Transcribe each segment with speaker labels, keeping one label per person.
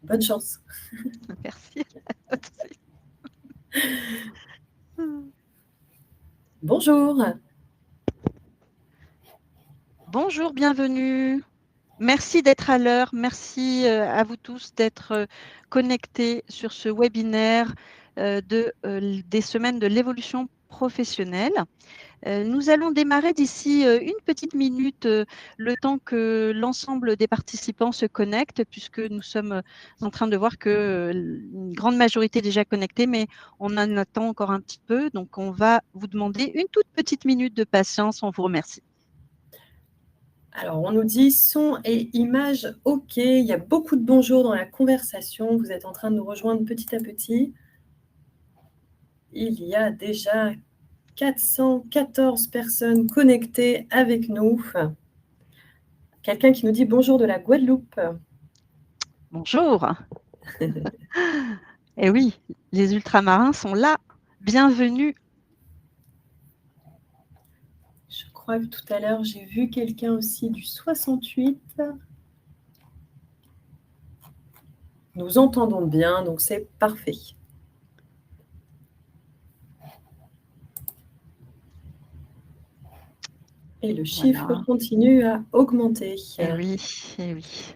Speaker 1: Bonne chance.
Speaker 2: Merci.
Speaker 1: Bonjour.
Speaker 2: Bonjour, bienvenue. Merci d'être à l'heure. Merci à vous tous d'être connectés sur ce webinaire des semaines de l'évolution professionnelle. Nous allons démarrer d'ici une petite minute, le temps que l'ensemble des participants se connectent, puisque nous sommes en train de voir que une grande majorité est déjà connectée, mais on en attend encore un petit peu. Donc, on va vous demander une toute petite minute de patience. On vous remercie.
Speaker 1: Alors, on nous dit son et image OK. Il y a beaucoup de bonjours dans la conversation. Vous êtes en train de nous rejoindre petit à petit. Il y a déjà 414 personnes connectées avec nous. Quelqu'un qui nous dit bonjour de la Guadeloupe.
Speaker 2: Bonjour. Eh oui, les ultramarins sont là. Bienvenue.
Speaker 1: Je crois que tout à l'heure, j'ai vu quelqu'un aussi du 68. Nous entendons bien, donc c'est parfait. Et le chiffre continue à augmenter.
Speaker 2: Eh oui, eh oui.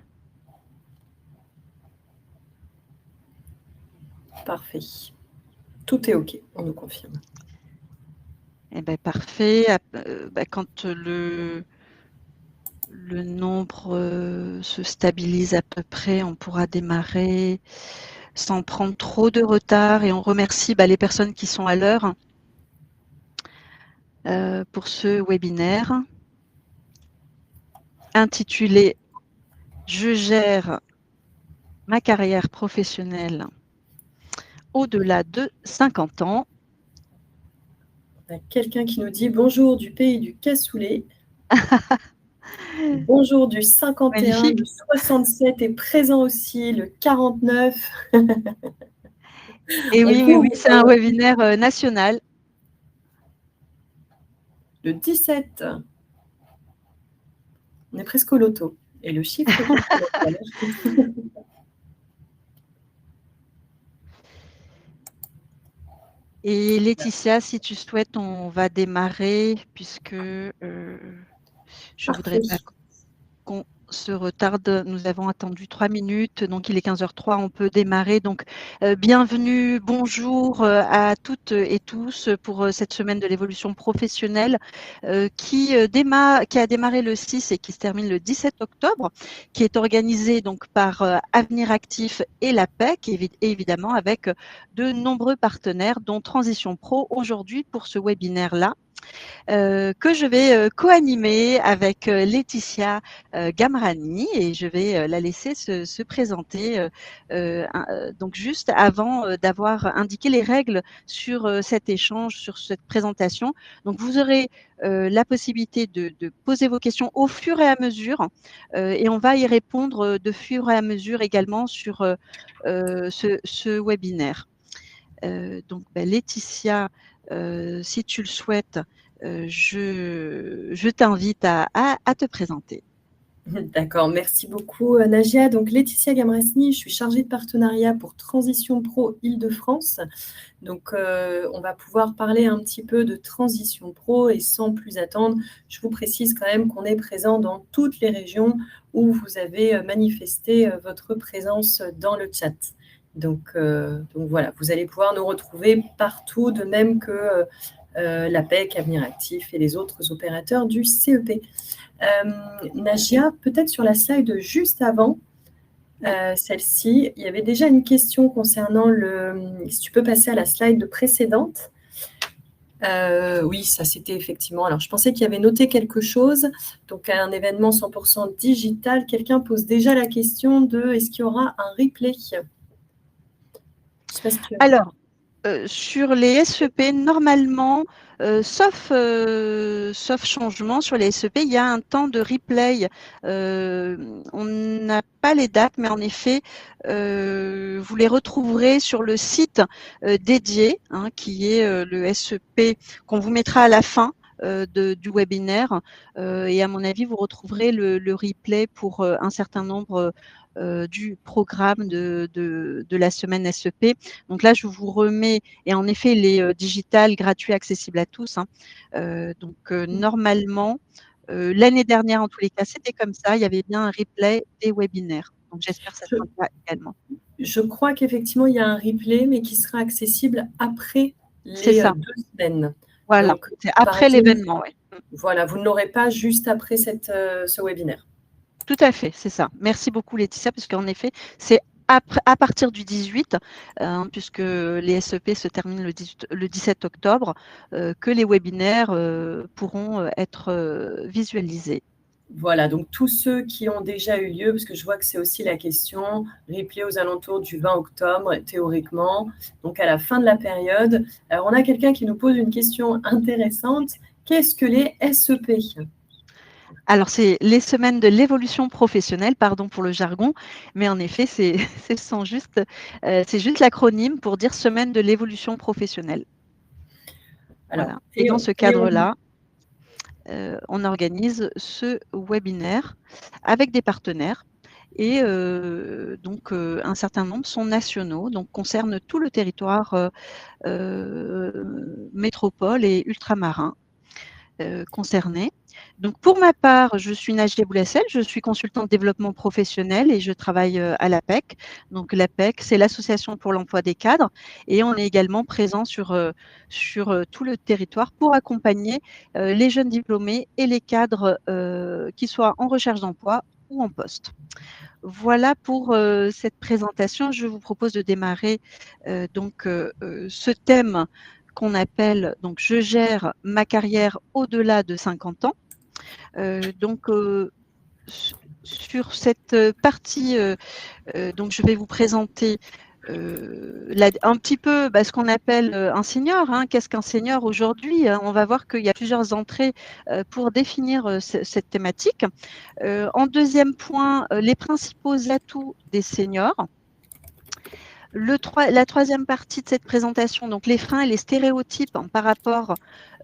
Speaker 1: Parfait. Tout est OK, on nous confirme.
Speaker 2: Eh bien, parfait. Quand le nombre se stabilise à peu près, on pourra démarrer sans prendre trop de retard. Et on remercie les personnes qui sont à l'heure pour ce webinaire intitulé « Je gère ma carrière professionnelle au-delà de 50 ans ».
Speaker 1: On a quelqu'un qui nous dit bonjour du pays du cassoulet. Bonjour du 51,
Speaker 2: Magnifique.
Speaker 1: le 67 est présent aussi, le 49.
Speaker 2: Et oui, c'est un webinaire national.
Speaker 1: Le 17. On est presque au loto. Et le chiffre
Speaker 2: Et Laetitia, si tu souhaites, on va démarrer puisque je voudrais pas qu'on se retarde. Nous avons attendu 3 minutes, donc il est 15h03, on peut démarrer. Donc, bienvenue, bonjour à toutes et tous pour cette semaine de l'évolution professionnelle qui a démarré le 6 et qui se termine le 17 octobre, qui est organisée donc par Avenir Actif et l'APEC, et évidemment avec de nombreux partenaires, dont Transition Pro aujourd'hui pour ce webinaire-là. Que je vais co-animer avec Laetitia Gamrani, et je vais la laisser se présenter donc juste avant d'avoir indiqué les règles sur cet échange, sur cette présentation. Donc vous aurez la possibilité de poser vos questions au fur et à mesure et on va y répondre de fur et à mesure également sur ce webinaire. Donc Laetitia, si tu le souhaites, je t'invite à te présenter.
Speaker 1: D'accord, merci beaucoup Nagia. Donc Laetitia Gamrasni, je suis chargée de partenariat pour Transition Pro Île-de-France. Donc on va pouvoir parler un petit peu de Transition Pro et sans plus attendre, je vous précise quand même qu'on est présent dans toutes les régions où vous avez manifesté votre présence dans le chat. Donc voilà, vous allez pouvoir nous retrouver partout, de même que l'APEC, Avenir Actif et les autres opérateurs du CEP. Nagia, peut-être sur la slide juste avant, celle-ci, il y avait déjà une question concernant si tu peux passer à la slide précédente. Oui, ça c'était effectivement. Alors, je pensais qu'il y avait noté quelque chose. Donc, un événement 100% digital. Quelqu'un pose déjà la question de est-ce qu'il y aura un replay? Je sais pas si tu as...
Speaker 2: Alors, sur les SEP, normalement, sauf changement, sur les SEP, il y a un temps de replay. On n'a pas les dates, mais en effet, vous les retrouverez sur le site dédié, qui est le SEP, qu'on vous mettra à la fin du webinaire. Et à mon avis, vous retrouverez le replay pour un certain nombre du programme de la semaine SEP. Donc là, je vous remets, et en effet, il est digital, gratuit, accessible à tous, hein. Normalement, l'année dernière, en tous les cas, c'était comme ça, il y avait bien un replay des webinaires. Donc j'espère que ça sera le cas également.
Speaker 1: Je crois qu'effectivement, il y a un replay, mais qui sera accessible après
Speaker 2: C'est
Speaker 1: les
Speaker 2: ça.
Speaker 1: 2 semaines.
Speaker 2: Voilà,
Speaker 1: Donc,
Speaker 2: c'est après l'événement, ouais.
Speaker 1: Voilà, vous ne l'aurez pas juste après ce webinaire.
Speaker 2: Tout à fait, c'est ça. Merci beaucoup Laetitia, parce qu'en effet, c'est à partir du 18, puisque les SEP se terminent le 17 octobre, que les webinaires pourront être visualisés.
Speaker 1: Voilà, donc tous ceux qui ont déjà eu lieu, parce que je vois que c'est aussi la question, replay aux alentours du 20 octobre, théoriquement, donc à la fin de la période. Alors, on a quelqu'un qui nous pose une question intéressante. Qu'est-ce que les SEP ?
Speaker 2: Alors, c'est les semaines de l'évolution professionnelle, pardon pour le jargon, mais en effet, c'est juste l'acronyme pour dire semaine de l'évolution professionnelle.
Speaker 1: Alors,
Speaker 2: voilà. Et dans ce cadre-là, on organise ce webinaire avec des partenaires. Et donc, un certain nombre sont nationaux, donc concernent tout le territoire métropole et ultramarin concernés. Donc, pour ma part, je suis Najia Boulassel, je suis consultante développement professionnel et je travaille à l'APEC. Donc, l'APEC, c'est l'Association pour l'emploi des cadres, et on est également présent sur tout le territoire pour accompagner les jeunes diplômés et les cadres qui soient en recherche d'emploi ou en poste. Voilà pour cette présentation. Je vous propose de démarrer ce thème qu'on appelle donc je gère ma carrière au-delà de 50 ans. Sur cette partie, donc je vais vous présenter un petit peu ce qu'on appelle un senior. Hein. Qu'est-ce qu'un senior aujourd'hui? On va voir qu'il y a plusieurs entrées pour définir cette thématique. En deuxième point, les principaux atouts des seniors. La troisième partie de cette présentation, donc les freins et les stéréotypes par rapport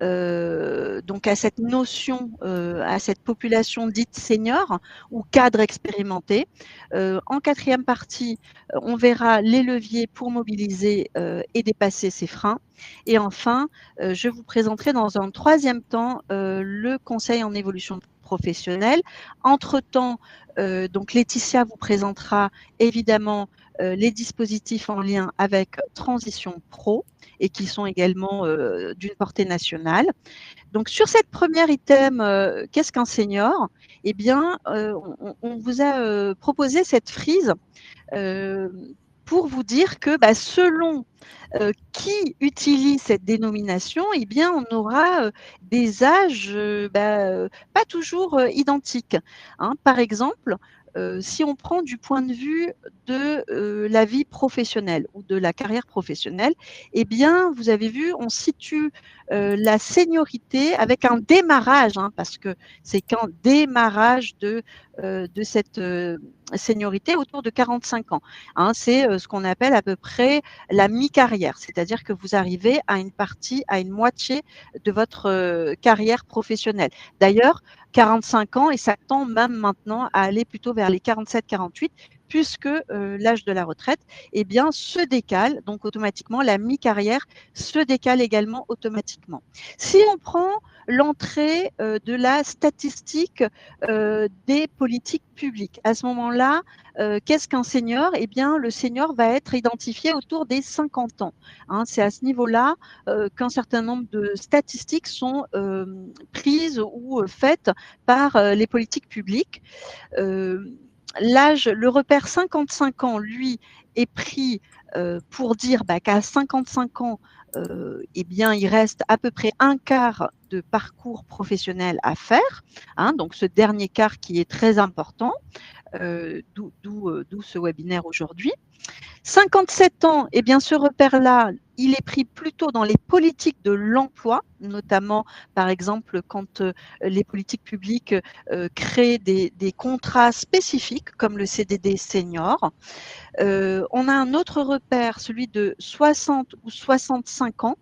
Speaker 2: donc à cette notion, à cette population dite senior ou cadre expérimenté. En quatrième partie, on verra les leviers pour mobiliser et dépasser ces freins. Et enfin, je vous présenterai dans un troisième temps le conseil en évolution professionnelle. Entre-temps, donc Laetitia vous présentera évidemment les dispositifs en lien avec Transition Pro et qui sont également d'une portée nationale. Donc, sur cette première item, qu'est-ce qu'un senior? Eh bien, on vous a proposé cette frise pour vous dire que selon qui utilise cette dénomination, eh bien, on aura des âges pas toujours identiques. Hein. Par exemple, si on prend du point de vue de la vie professionnelle ou de la carrière professionnelle, eh bien, vous avez vu, on situe la seniorité avec un démarrage, hein, parce que c'est qu'un démarrage de cette seniorité autour de 45 ans. Hein, c'est ce qu'on appelle à peu près la mi-carrière, c'est-à-dire que vous arrivez à une partie, à une moitié de votre carrière professionnelle. D'ailleurs, 45 ans, et ça tend même maintenant à aller plutôt vers les 47-48, puisque l'âge de la retraite se décale, donc automatiquement, la mi-carrière se décale également automatiquement. Si on prend l'entrée de la statistique des politiques publiques, à ce moment-là, qu'est-ce qu'un senior? Eh bien, le senior va être identifié autour des 50 ans. Hein, c'est à ce niveau-là qu'un certain nombre de statistiques sont prises ou faites par les politiques publiques. L'âge, le repère 55 ans, lui, est pris pour dire qu'à 55 ans, il reste à peu près un quart de parcours professionnel à faire. Hein, donc, ce dernier quart qui est très important, d'où ce webinaire aujourd'hui. 57 ans, ce repère-là, il est pris plutôt dans les politiques de l'emploi, notamment, par exemple, quand les politiques publiques créent des contrats spécifiques, comme le CDD senior. On a un autre repère, celui de 60 ou 65 ans,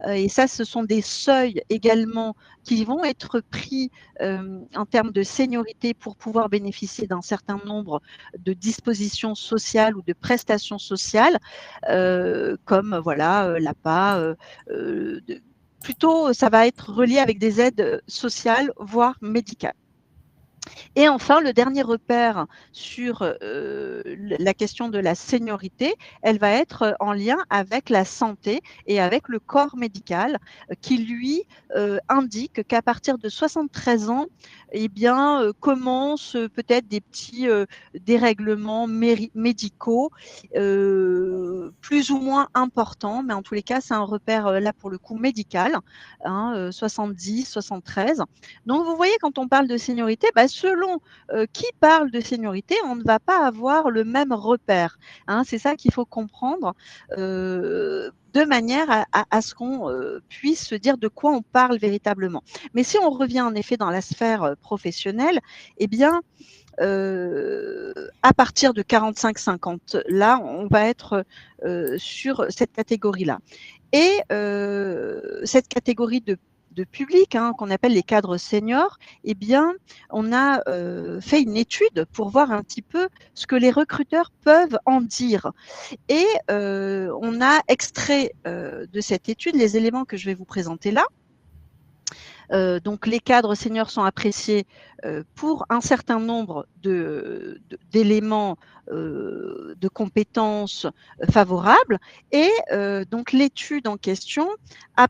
Speaker 2: Et ça, ce sont des seuils également qui vont être pris en termes de seniorité pour pouvoir bénéficier d'un certain nombre de dispositions sociales ou de prestations sociales, comme voilà, l'APA. Plutôt, ça va être relié avec des aides sociales, voire médicales. Et enfin, le dernier repère sur la question de la seniorité, elle va être en lien avec la santé et avec le corps médical qui, lui, indique qu'à partir de 73 ans, eh bien, commencent peut-être des petits dérèglements médicaux plus ou moins importants, mais en tous les cas, c'est un repère là pour le coup médical, 70, 73. Donc, vous voyez, quand on parle de seniorité, selon qui parle de seniorité, on ne va pas avoir le même repère. C'est ça qu'il faut comprendre de manière à ce qu'on puisse se dire de quoi on parle véritablement. Mais si on revient en effet dans la sphère professionnelle, eh bien, à partir de 45-50, là, on va être sur cette catégorie-là. Et cette catégorie de public, qu'on appelle les cadres seniors, eh bien, on a fait une étude pour voir un petit peu ce que les recruteurs peuvent en dire. Et on a extrait de cette étude les éléments que je vais vous présenter là. Donc, les cadres seniors sont appréciés pour un certain nombre d'éléments de compétences favorables. Et donc, l'étude en question a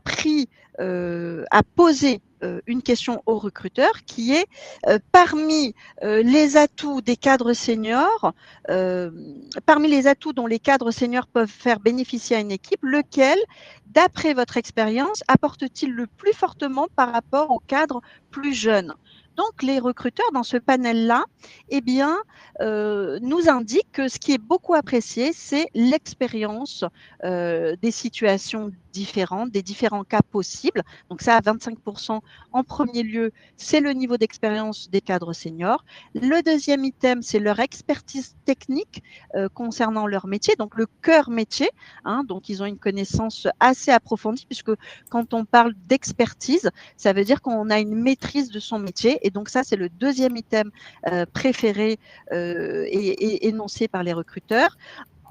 Speaker 2: posé une question aux recruteurs qui est parmi les atouts des cadres seniors, parmi les atouts dont les cadres seniors peuvent faire bénéficier à une équipe, lequel, d'après votre expérience, apporte-t-il le plus fortement par rapport aux cadres plus jeunes? Donc, les recruteurs dans ce panel-là, eh bien, nous indiquent que ce qui est beaucoup apprécié, c'est l'expérience des situations différentes, des différents cas possibles. Donc ça, à 25% en premier lieu, c'est le niveau d'expérience des cadres seniors. Le deuxième item, c'est leur expertise technique concernant leur métier, donc le cœur métier. Donc, ils ont une connaissance assez approfondie puisque quand on parle d'expertise, ça veut dire qu'on a une maîtrise de son métier. Et donc ça, c'est le deuxième item préféré et énoncé par les recruteurs.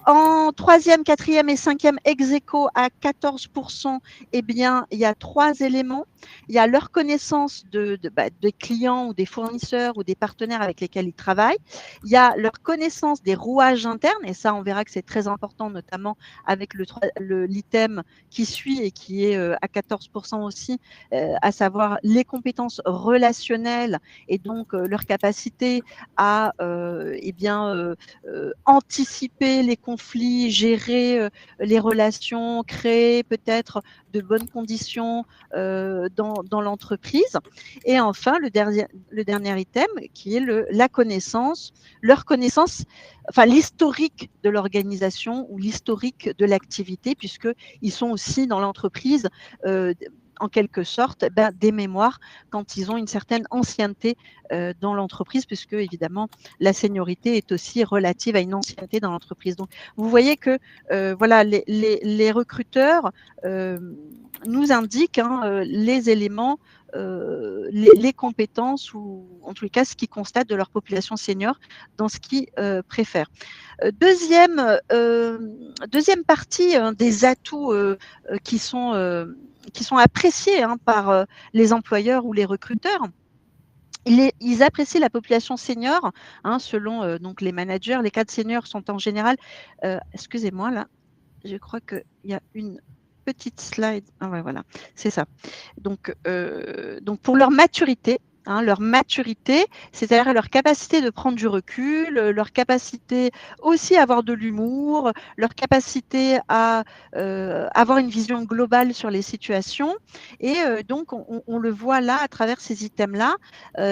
Speaker 2: En troisième, quatrième et cinquième ex aequo à 14%, eh bien, il y a 3 éléments. Il y a leur connaissance des clients ou des fournisseurs ou des partenaires avec lesquels ils travaillent. Il y a leur connaissance des rouages internes, et ça, on verra que c'est très important, notamment avec l'item qui suit et qui est à 14% aussi, à savoir les compétences relationnelles et donc leur capacité à anticiper les conflits, gérer les relations, créer peut-être de bonnes conditions dans l'entreprise. Et enfin, le dernier item qui est la connaissance, leur connaissance, enfin l'historique de l'organisation ou l'historique de l'activité, puisqu'ils sont aussi dans l'entreprise en quelque sorte des mémoires quand ils ont une certaine ancienneté dans l'entreprise, puisque évidemment la seniorité est aussi relative à une ancienneté dans l'entreprise. Donc vous voyez que voilà, les recruteurs nous indiquent les éléments, les compétences ou en tous les cas ce qu'ils constatent de leur population senior dans ce qu'ils préfèrent. Deuxième partie des atouts qui sont appréciés par les employeurs ou les recruteurs. Ils apprécient la population senior, selon donc les managers. Les cadres seniors sont en général, excusez-moi là, je crois qu'il y a une petite slide. Ah ouais, voilà, c'est ça. Donc pour leur maturité, c'est-à-dire leur capacité de prendre du recul, leur capacité aussi à avoir de l'humour, leur capacité à avoir une vision globale sur les situations. Et donc, on le voit là à travers ces items-là,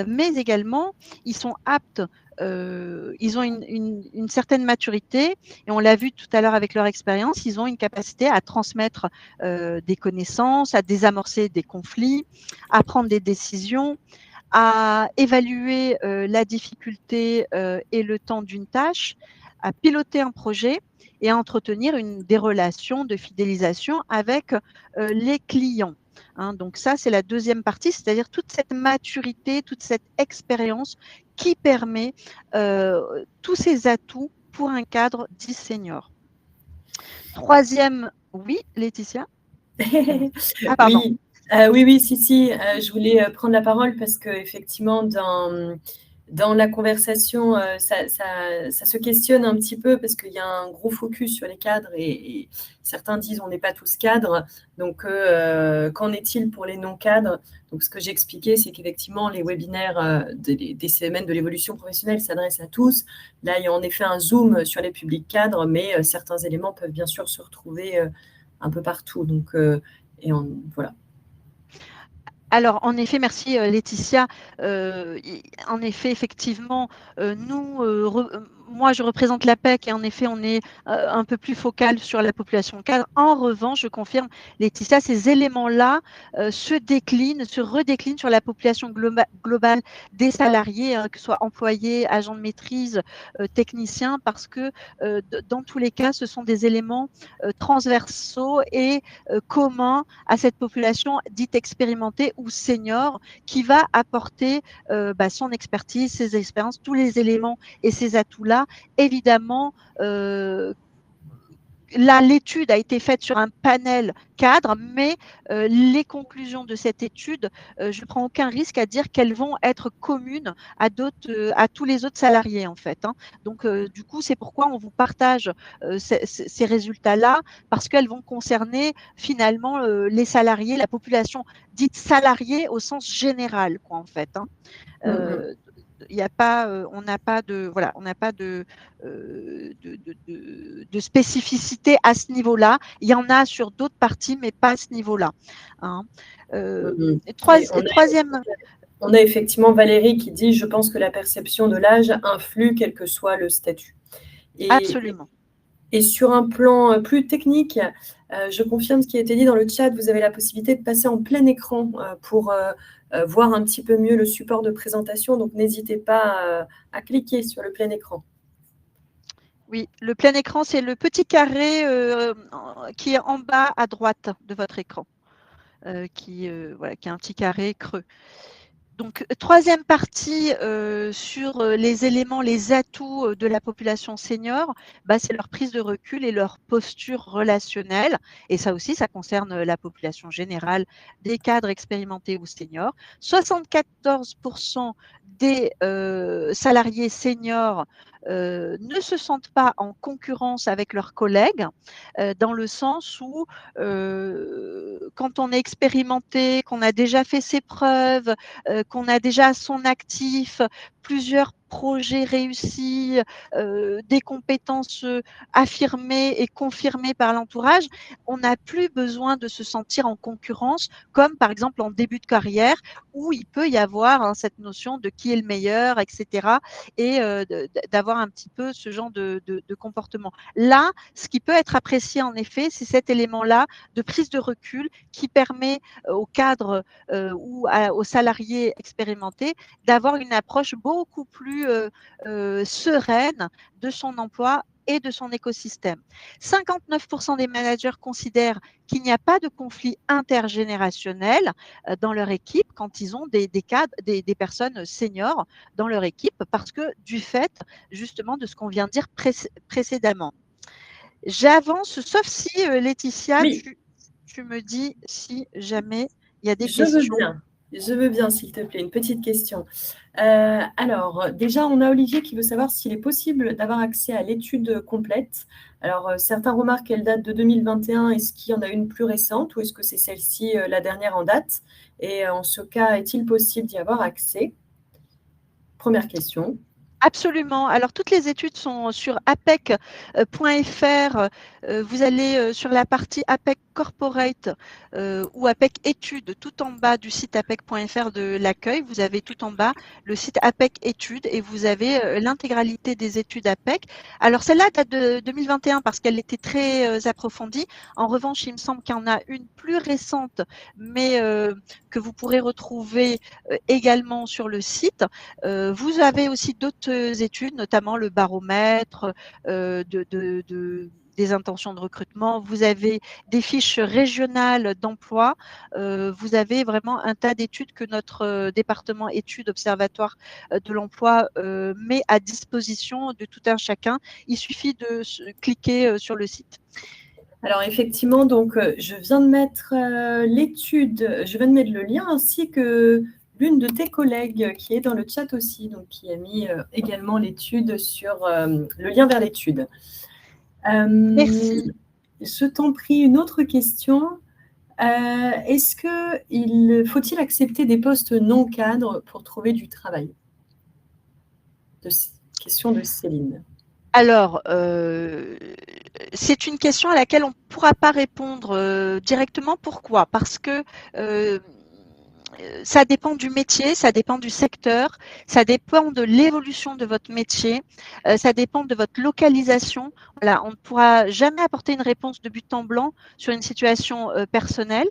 Speaker 2: mais également, ils sont aptes. Ils ont une certaine maturité et on l'a vu tout à l'heure avec leur expérience, ils ont une capacité à transmettre des connaissances, à désamorcer des conflits, à prendre des décisions, à évaluer la difficulté et le temps d'une tâche, à piloter un projet et à entretenir des relations de fidélisation avec les clients. Hein. Donc ça, c'est la deuxième partie, c'est-à-dire toute cette maturité, toute cette expérience qui permet tous ces atouts pour un cadre dit senior. Troisième, oui, Laetitia. Ah, pardon.
Speaker 1: Oui, oui, si. Je voulais prendre la parole parce qu'effectivement, dans la conversation, ça se questionne un petit peu parce qu'il y a un gros focus sur les cadres et certains disent on n'est pas tous cadres. Donc, qu'en est-il pour les non-cadres? Donc, ce que j'expliquais, c'est qu'effectivement, les webinaires des semaines de l'évolution professionnelle s'adressent à tous. Là, il y a en effet un zoom sur les publics cadres, mais certains éléments peuvent bien sûr se retrouver un peu partout. Donc, voilà.
Speaker 2: Alors, en effet, merci Laetitia. En effet, effectivement, moi, je représente l'APEC et en effet, on est un peu plus focal sur la population cadre. En revanche, je confirme, Laetitia, ces éléments-là se redéclinent sur la population globale des salariés, que ce soit employés, agents de maîtrise, techniciens, parce que dans tous les cas, ce sont des éléments transversaux et communs à cette population dite expérimentée ou senior qui va apporter son expertise, ses expériences, tous les éléments et ces atouts-là. Évidemment, là, l'étude a été faite sur un panel cadre, mais les conclusions de cette étude, je ne prends aucun risque à dire qu'elles vont être communes à tous les autres salariés, en fait. Hein. Donc, du coup, c'est pourquoi on vous partage ces résultats-là, parce qu'elles vont concerner finalement les salariés, la population dite salariée au sens général, quoi, en fait. Hein. Il n'y a pas, on n'a pas de, voilà, on n'a pas de spécificité à ce niveau-là. Il y en a sur d'autres parties, mais pas à ce niveau-là. Hein. Troisième.
Speaker 1: On a effectivement Valérie qui dit « Je pense que la perception de l'âge influe quel que soit le statut ».
Speaker 2: Absolument.
Speaker 1: Et sur un plan plus technique, je confirme ce qui a été dit dans le chat, vous avez la possibilité de passer en plein écran pour voir un petit peu mieux le support de présentation, donc n'hésitez pas à cliquer sur le plein écran.
Speaker 2: Oui, le plein écran, c'est le petit carré qui est en bas à droite de votre écran, qui est un petit carré creux. Donc, troisième partie sur les éléments, les atouts de la population senior, c'est leur prise de recul et leur posture relationnelle. Et ça aussi, ça concerne la population générale des cadres expérimentés ou seniors. 74% des salariés seniors ne se sentent pas en concurrence avec leurs collègues, dans le sens où quand on est expérimenté, qu'on a déjà fait ses preuves, qu'on a déjà à son actif plusieurs projets réussis, des compétences affirmées et confirmées par l'entourage, on n'a plus besoin de se sentir en concurrence, comme par exemple en début de carrière, où il peut y avoir cette notion de qui est le meilleur, etc., et d'avoir un petit peu ce genre de comportement. Là, ce qui peut être apprécié en effet, c'est cet élément-là de prise de recul qui permet aux cadres ou aux salariés expérimentés d'avoir une approche beaucoup plus sereine de son emploi et de son écosystème. 59% des managers considèrent qu'il n'y a pas de conflit intergénérationnel dans leur équipe quand ils ont des cadres, des personnes seniors dans leur équipe, parce que du fait justement de ce qu'on vient de dire précédemment. J'avance, sauf si Laetitia, oui. tu me dis si jamais il y a des questions.
Speaker 1: Je veux bien, s'il te plaît, une petite question. Alors, déjà, on a Olivier qui veut savoir s'il est possible d'avoir accès à l'étude complète. Alors, certains remarquent qu'elle date de 2021. Est-ce qu'il y en a une plus récente ou est-ce que c'est celle-ci la dernière en date? Et en ce cas, est-il possible d'y avoir accès? Première question.
Speaker 2: Absolument. Alors, toutes les études sont sur apec.fr. Vous allez sur la partie APEC Corporate ou APEC Études, tout en bas du site apec.fr de l'accueil. Vous avez tout en bas le site APEC Études et vous avez l'intégralité des études APEC. Alors, celle-là date de 2021 parce qu'elle était très approfondie. En revanche, il me semble qu'il y en a une plus récente, mais que vous pourrez retrouver également sur le site. Vous avez aussi d'autres études, notamment le baromètre des intentions de recrutement. Vous avez des fiches régionales d'emploi. Vous avez vraiment un tas d'études que notre département études observatoire de l'emploi met à disposition de tout un chacun. Il suffit de cliquer sur le site.
Speaker 1: Alors effectivement, donc je viens de mettre l'étude, je viens de mettre le lien ainsi que l'une de tes collègues qui est dans le chat aussi, donc qui a mis également l'étude sur le lien vers l'étude.
Speaker 2: Merci.
Speaker 1: Je t'en prie, une autre question. Est-ce que faut-il accepter des postes non cadres pour trouver du travail? Question de Céline.
Speaker 2: Alors, c'est une question à laquelle on ne pourra pas répondre directement. Pourquoi? Parce que ça dépend du métier, ça dépend du secteur, ça dépend de l'évolution de votre métier, ça dépend de votre localisation. Voilà, on ne pourra jamais apporter une réponse de but en blanc sur une situation personnelle.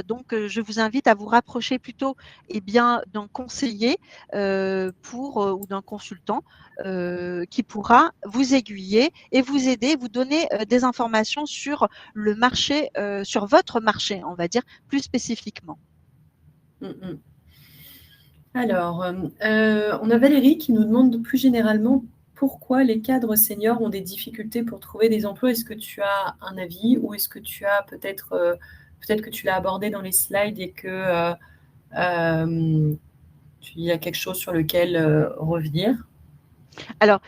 Speaker 2: Donc, je vous invite à vous rapprocher plutôt d'un conseiller ou d'un consultant qui pourra vous aiguiller et vous aider, vous donner des informations sur le marché, sur votre marché, on va dire plus spécifiquement.
Speaker 1: Alors, on a Valérie qui nous demande plus généralement pourquoi les cadres seniors ont des difficultés pour trouver des emplois. Est-ce que tu as un avis ou est-ce que tu as peut-être que tu l'as abordé dans les slides et que il y a quelque chose sur lequel revenir?
Speaker 2: Alors,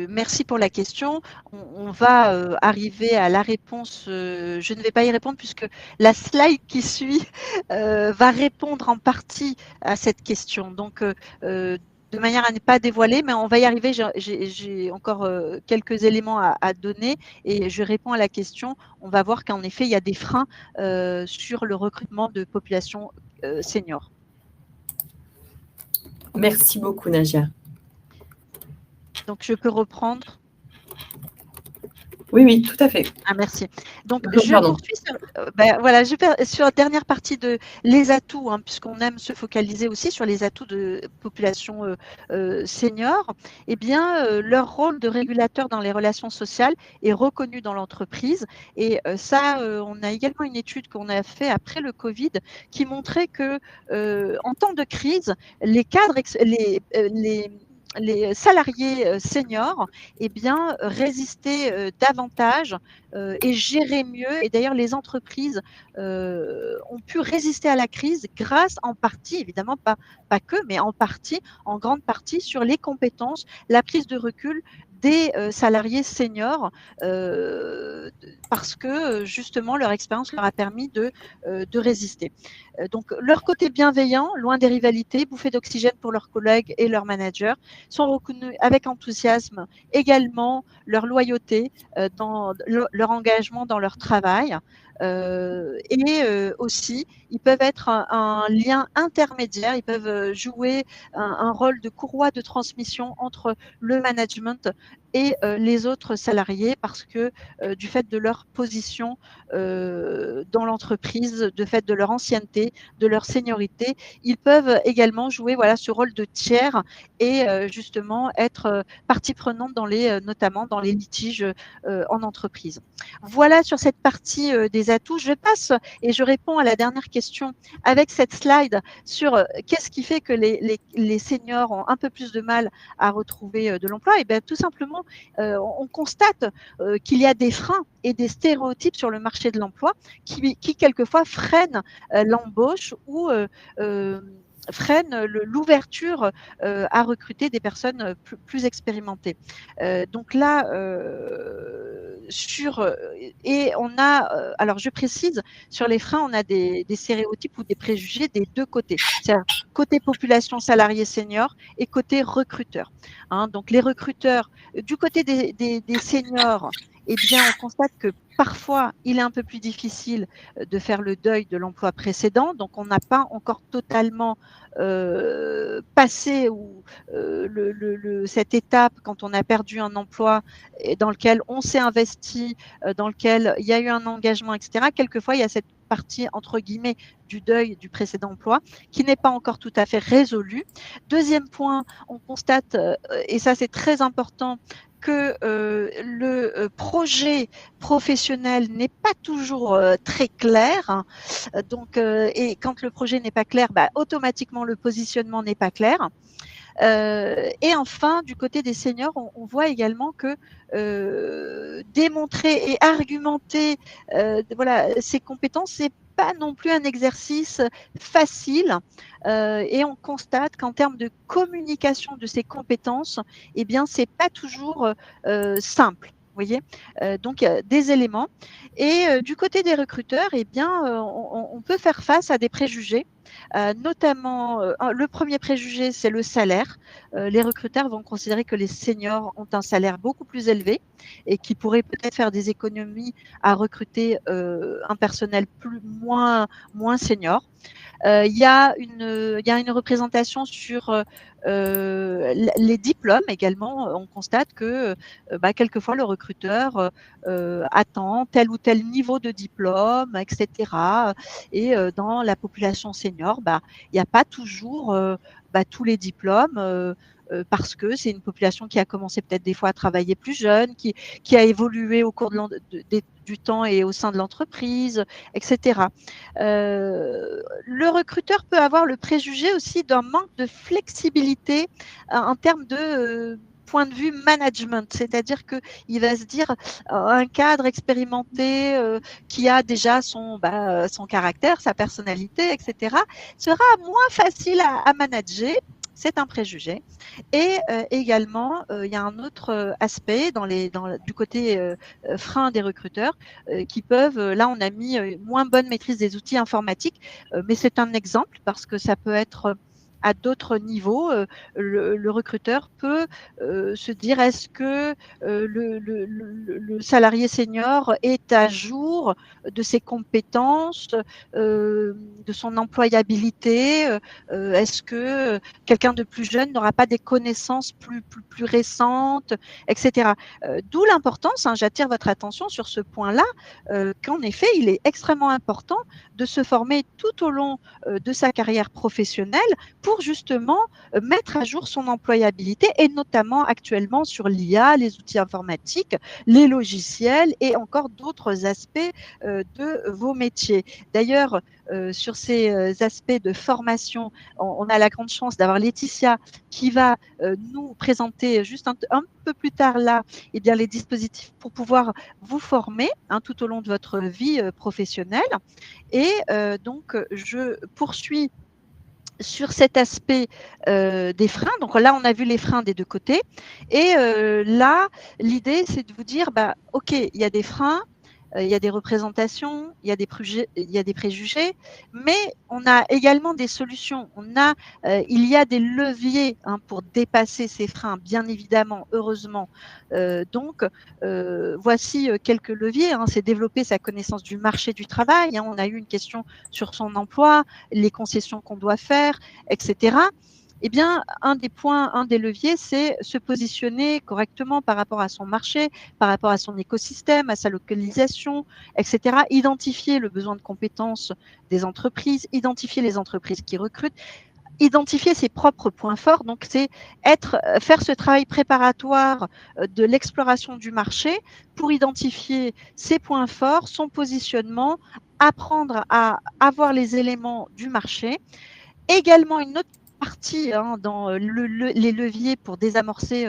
Speaker 2: merci pour la question. On va arriver à la réponse. Je ne vais pas y répondre puisque la slide qui suit va répondre en partie à cette question. Donc, de manière à ne pas dévoiler, mais on va y arriver. J'ai encore quelques éléments à donner et je réponds à la question. On va voir qu'en effet, il y a des freins sur le recrutement de population senior.
Speaker 1: Merci beaucoup, Nadia.
Speaker 2: Donc, je peux reprendre?
Speaker 1: Oui, tout à fait.
Speaker 2: Ah, merci. Donc, je poursuis sur la dernière partie de les atouts, puisqu'on aime se focaliser aussi sur les atouts de population senior. Eh bien, leur rôle de régulateur dans les relations sociales est reconnu dans l'entreprise. Et ça, on a également une étude qu'on a fait après le Covid qui montrait que en temps de crise, les cadres, les salariés seniors résistaient davantage et géraient mieux. Et d'ailleurs, les entreprises ont pu résister à la crise grâce en partie, évidemment pas que, mais en grande partie sur les compétences, la prise de recul des salariés seniors parce que justement leur expérience leur a permis de résister. Donc leur côté bienveillant, loin des rivalités, bouffée d'oxygène pour leurs collègues et leurs managers, sont reconnus avec enthousiasme également leur loyauté dans leur engagement dans leur travail. Aussi, ils peuvent être un lien intermédiaire, ils peuvent jouer un rôle de courroie de transmission entre le management et les autres salariés parce que du fait de leur position dans l'entreprise, du fait de leur ancienneté, de leur seniorité, ils peuvent également jouer ce rôle de tiers et justement être partie prenante notamment dans les litiges en entreprise. Voilà sur cette partie des atouts. Je passe et je réponds à la dernière question avec cette slide sur qu'est-ce qui fait que les seniors ont un peu plus de mal à retrouver de l'emploi. Et bien tout simplement, on constate qu'il y a des freins et des stéréotypes sur le marché de l'emploi qui quelquefois freinent l'embauche ou freine l'ouverture à recruter des personnes plus expérimentées. Donc là, et on a, alors je précise, sur les freins, on a des stéréotypes ou des préjugés des deux côtés, c'est-à-dire côté population salariée senior et côté recruteur. Donc les recruteurs, du côté des seniors, eh bien, on constate que parfois, il est un peu plus difficile de faire le deuil de l'emploi précédent. Donc, on n'a pas encore totalement passé cette étape quand on a perdu un emploi dans lequel on s'est investi, dans lequel il y a eu un engagement, etc. Quelquefois, il y a cette partie, entre guillemets, du deuil du précédent emploi, qui n'est pas encore tout à fait résolue. Deuxième point, on constate, et ça c'est très important, que le projet professionnel n'est pas toujours très clair. Hein. Donc, et quand le projet n'est pas clair, automatiquement le positionnement n'est pas clair. Et enfin, du côté des seniors, on voit également que démontrer et argumenter voilà, ses compétences, c'est pas non plus un exercice facile. Et on constate qu'en termes de communication de ces compétences, eh bien, c'est pas toujours simple. Vous voyez, donc il y a des éléments. Et du côté des recruteurs, eh bien, on peut faire face à des préjugés. Notamment, le premier préjugé, c'est le salaire. Les recruteurs vont considérer que les seniors ont un salaire beaucoup plus élevé et qui pourraient peut-être faire des économies à recruter un personnel moins senior. Il y a une représentation sur les diplômes également. On constate que quelquefois le recruteur attend tel ou tel niveau de diplôme, etc. Et dans la population senior, il n'y a pas toujours tous les diplômes. Parce que c'est une population qui a commencé peut-être des fois à travailler plus jeune, qui a évolué au cours du temps et au sein de l'entreprise, etc. Le recruteur peut avoir le préjugé aussi d'un manque de flexibilité en termes de point de vue management, c'est-à-dire qu'il va se dire un cadre expérimenté qui a déjà son caractère, sa personnalité, etc., sera moins facile à manager. C'est un préjugé. Et également, il y a un autre aspect du côté frein des recruteurs qui peuvent, là on a mis moins bonne maîtrise des outils informatiques, mais c'est un exemple parce que ça peut être à d'autres niveaux. Le recruteur peut se dire est-ce que le salarié senior est à jour de ses compétences, de son employabilité, est-ce que quelqu'un de plus jeune n'aura pas des connaissances plus récentes, etc. D'où l'importance, j'attire votre attention sur ce point-là, qu'en effet, il est extrêmement important de se former tout au long de sa carrière professionnelle pour justement mettre à jour son employabilité et notamment actuellement sur l'IA, les outils informatiques, les logiciels et encore d'autres aspects de vos métiers. D'ailleurs, sur ces aspects de formation, on a la grande chance d'avoir Laetitia qui va nous présenter juste un peu plus tard là, eh bien, les dispositifs pour pouvoir vous former tout au long de votre vie professionnelle. Et donc, je poursuis sur cet aspect des freins. Donc là, on a vu les freins des deux côtés. Et là, l'idée, c'est de vous dire, OK, il y a des freins, il y a des représentations, il y a des préjugés, mais on a également des solutions. Il y a des leviers pour dépasser ces freins, bien évidemment, heureusement. Donc, voici quelques leviers. C'est développer sa connaissance du marché du travail. On a eu une question sur son emploi, les concessions qu'on doit faire, etc. Eh bien, un des leviers, c'est se positionner correctement par rapport à son marché, par rapport à son écosystème, à sa localisation, etc. Identifier le besoin de compétences des entreprises, identifier les entreprises qui recrutent, identifier ses propres points forts. Donc, c'est faire ce travail préparatoire de l'exploration du marché pour identifier ses points forts, son positionnement, apprendre à avoir les éléments du marché. Également, une autre partie dans les leviers pour désamorcer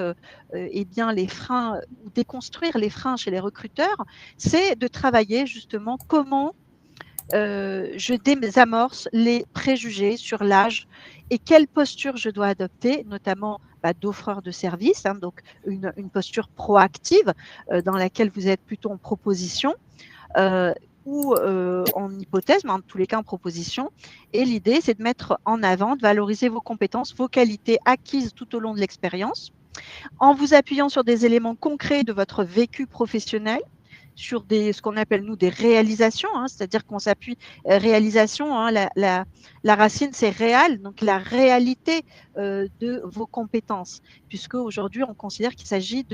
Speaker 2: bien les freins ou déconstruire les freins chez les recruteurs, c'est de travailler justement comment je désamorce les préjugés sur l'âge et quelle posture je dois adopter, notamment d'offreur de services, donc une posture proactive dans laquelle vous êtes plutôt en proposition. Ou en hypothèse, mais en tous les cas en proposition. Et l'idée, c'est de mettre en avant, de valoriser vos compétences, vos qualités acquises tout au long de l'expérience, en vous appuyant sur des éléments concrets de votre vécu professionnel, sur ce qu'on appelle nous des réalisations, c'est-à-dire qu'on s'appuie réalisation, la racine c'est réel, donc la réalité de vos compétences, puisque aujourd'hui on considère qu'il s'agit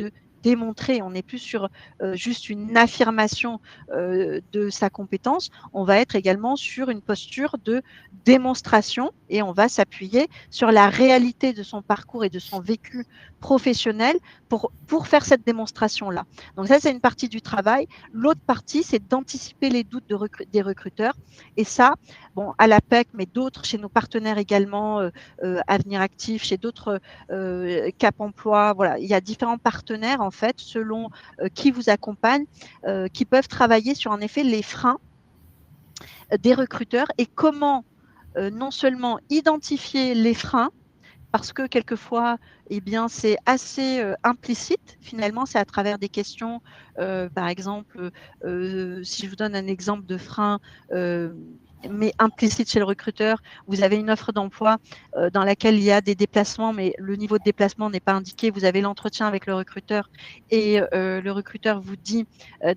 Speaker 2: démontrer, on n'est plus sur juste une affirmation de sa compétence, on va être également sur une posture de démonstration et on va s'appuyer sur la réalité de son parcours et de son vécu professionnel pour faire cette démonstration-là. Donc ça, c'est une partie du travail. L'autre partie, c'est d'anticiper les doutes des recruteurs. Et ça, bon, à l'APEC, mais d'autres, chez nos partenaires également, Avenir Actif, chez d'autres Cap Emploi, voilà, il y a différents partenaires, en fait, selon qui vous accompagne, qui peuvent travailler sur, en effet, les freins des recruteurs et comment non seulement identifier les freins, parce que quelquefois, eh bien, c'est assez implicite. Finalement, c'est à travers des questions, par exemple, si je vous donne un exemple de frein, mais implicite chez le recruteur, vous avez une offre d'emploi dans laquelle il y a des déplacements, mais le niveau de déplacement n'est pas indiqué. Vous avez l'entretien avec le recruteur et le recruteur vous dit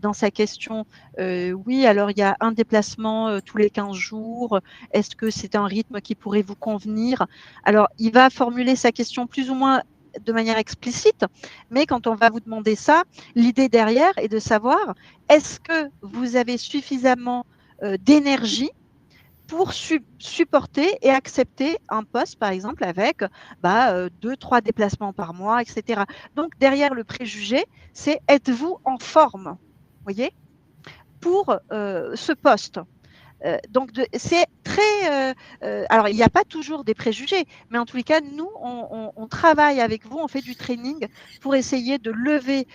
Speaker 2: dans sa question, oui, alors il y a un déplacement tous les 15 jours. Est-ce que c'est un rythme qui pourrait vous convenir? Alors, il va formuler sa question plus ou moins de manière explicite, mais quand on va vous demander ça, l'idée derrière est de savoir est-ce que vous avez suffisamment d'énergie pour supporter et accepter un poste, par exemple, avec 2-3 déplacements par mois, etc. Donc, derrière le préjugé, c'est êtes-vous en forme, voyez, pour ce poste. Donc, c'est très. Alors, il n'y a pas toujours des préjugés, mais en tous les cas, nous, on travaille avec vous, on fait du training pour essayer de lever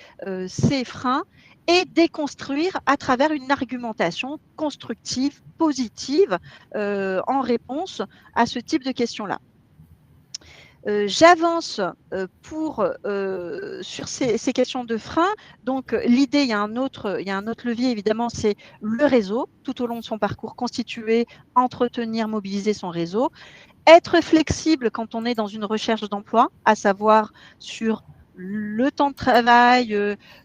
Speaker 2: ces freins et déconstruire à travers une argumentation constructive, positive, en réponse à ce type de questions-là. J'avance sur ces questions de frein. Donc, l'idée, il y a un autre levier, évidemment, c'est le réseau, tout au long de son parcours, constituer, entretenir, mobiliser son réseau. Être flexible quand on est dans une recherche d'emploi, à savoir sur le temps de travail,